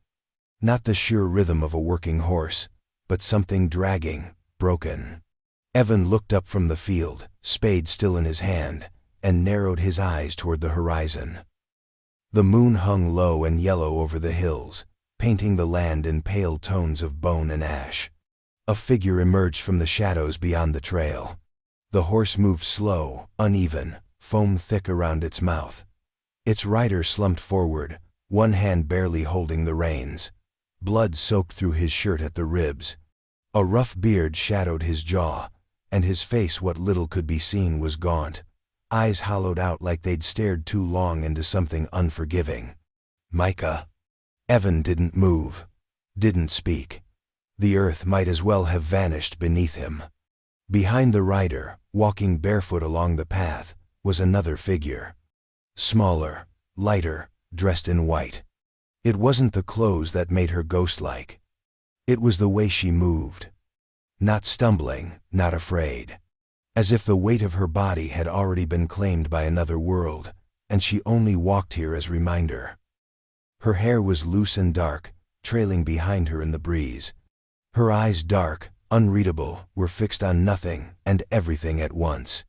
Not the sure rhythm of a working horse, but something dragging, broken. Evan looked up from the field, spade still in his hand, and narrowed his eyes toward the horizon. The moon hung low and yellow over the hills, painting the land in pale tones of bone and ash. A figure emerged from the shadows beyond the trail. The horse moved slow, uneven, foam thick around its mouth. Its rider slumped forward, one hand barely holding the reins. Blood soaked through his shirt at the ribs. A rough beard shadowed his jaw, and his face, what little could be seen, was gaunt, eyes hollowed out like they'd stared too long into something unforgiving. Micah. Evan didn't move, didn't speak. The earth might as well have vanished beneath him. Behind the rider, walking barefoot along the path, was another figure. Smaller, lighter, dressed in white. It wasn't the clothes that made her ghost-like. It was the way she moved. Not stumbling, not afraid. As if the weight of her body had already been claimed by another world, and she only walked here as reminder. Her hair was loose and dark, trailing behind her in the breeze. Her eyes, dark, unreadable, were fixed on nothing and everything at once.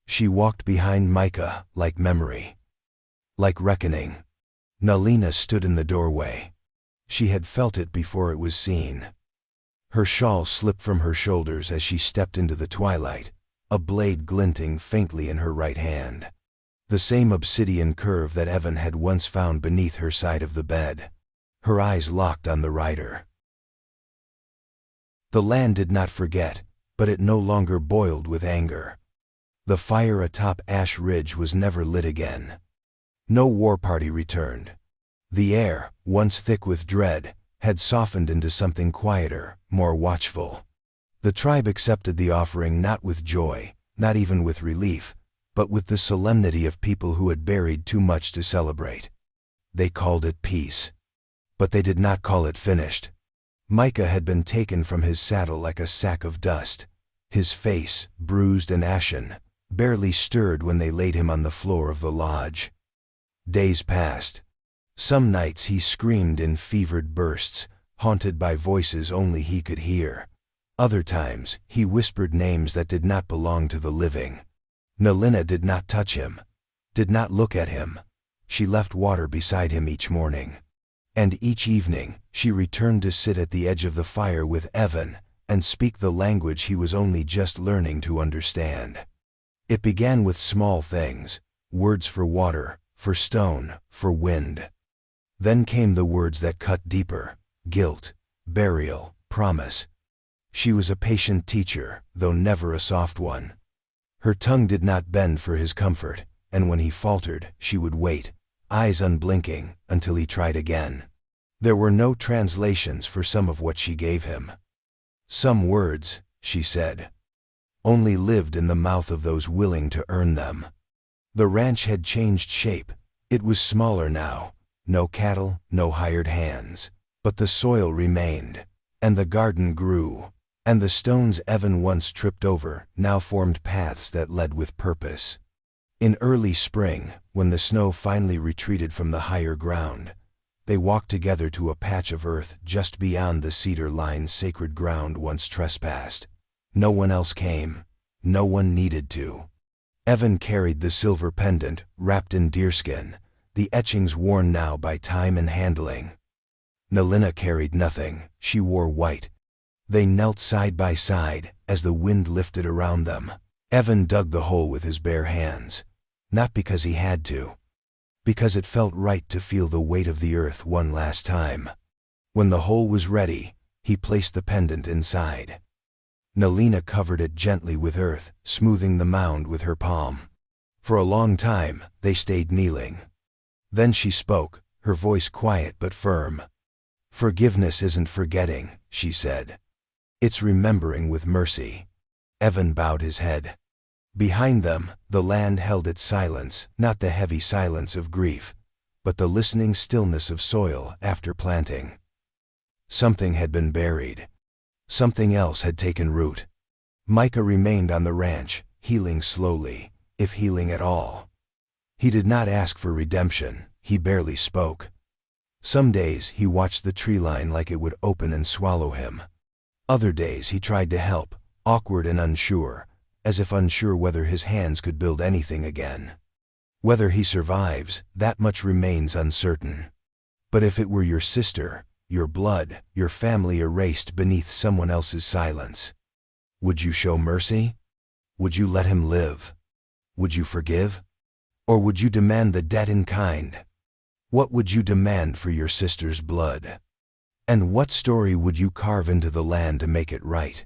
She walked behind Micah like memory. Like reckoning. Nalina stood in the doorway. She had felt it before it was seen. Her shawl slipped from her shoulders as she stepped into the twilight, a blade glinting faintly in her right hand. The same obsidian curve that Evan had once found beneath her side of the bed. Her eyes locked on the rider. The land did not forget, but it no longer boiled with anger. The fire atop Ash Ridge was never lit again. No war party returned. The air, once thick with dread, had softened into something quieter, more watchful. The tribe accepted the offering not with joy, not even with relief, but with the solemnity of people who had buried too much to celebrate. They called it peace. But they did not call it finished. Micah had been taken from his saddle like a sack of dust. His face, bruised and ashen, barely stirred when they laid him on the floor of the lodge. Days passed. Some nights he screamed in fevered bursts, haunted by voices only he could hear. Other times, he whispered names that did not belong to the living. Nalina did not touch him, did not look at him. She left water beside him each morning. And each evening, she returned to sit at the edge of the fire with Evan and speak the language he was only just learning to understand. It began with small things, words for water, for stone, for wind. Then came the words that cut deeper: guilt, burial, promise. She was a patient teacher, though never a soft one. Her tongue did not bend for his comfort, and when he faltered, she would wait, eyes unblinking, until he tried again. There were no translations for some of what she gave him. Some words, she said, only lived in the mouth of those willing to earn them. The ranch had changed shape. It was smaller now, no cattle, no hired hands. But the soil remained, and the garden grew, and the stones Evan once tripped over now formed paths that led with purpose. In early spring, when the snow finally retreated from the higher ground, they walked together to a patch of earth just beyond the cedar-lined sacred ground once trespassed. No one else came. No one needed to. Evan carried the silver pendant, wrapped in deerskin, the etchings worn now by time and handling. Nalina carried nothing, she wore white. They knelt side by side, as the wind lifted around them. Evan dug the hole with his bare hands. Not because he had to. Because it felt right to feel the weight of the earth one last time. When the hole was ready, he placed the pendant inside. Nalina covered it gently with earth, smoothing the mound with her palm. For a long time, they stayed kneeling. Then she spoke, her voice quiet but firm. "Forgiveness isn't forgetting," she said. "It's remembering with mercy." Evan bowed his head. Behind them, the land held its silence, not the heavy silence of grief, but the listening stillness of soil after planting. Something had been buried. Something else had taken root. Micah remained on the ranch, healing slowly, if healing at all. He did not ask for redemption, he barely spoke. Some days he watched the tree line like it would open and swallow him. Other days he tried to help, awkward and unsure, as if unsure whether his hands could build anything again. Whether he survives, that much remains uncertain. But if it were your sister, your blood, your family erased beneath someone else's silence, would you show mercy? Would you let him live? Would you forgive? Or would you demand the debt in kind? What would you demand for your sister's blood? And what story would you carve into the land to make it right?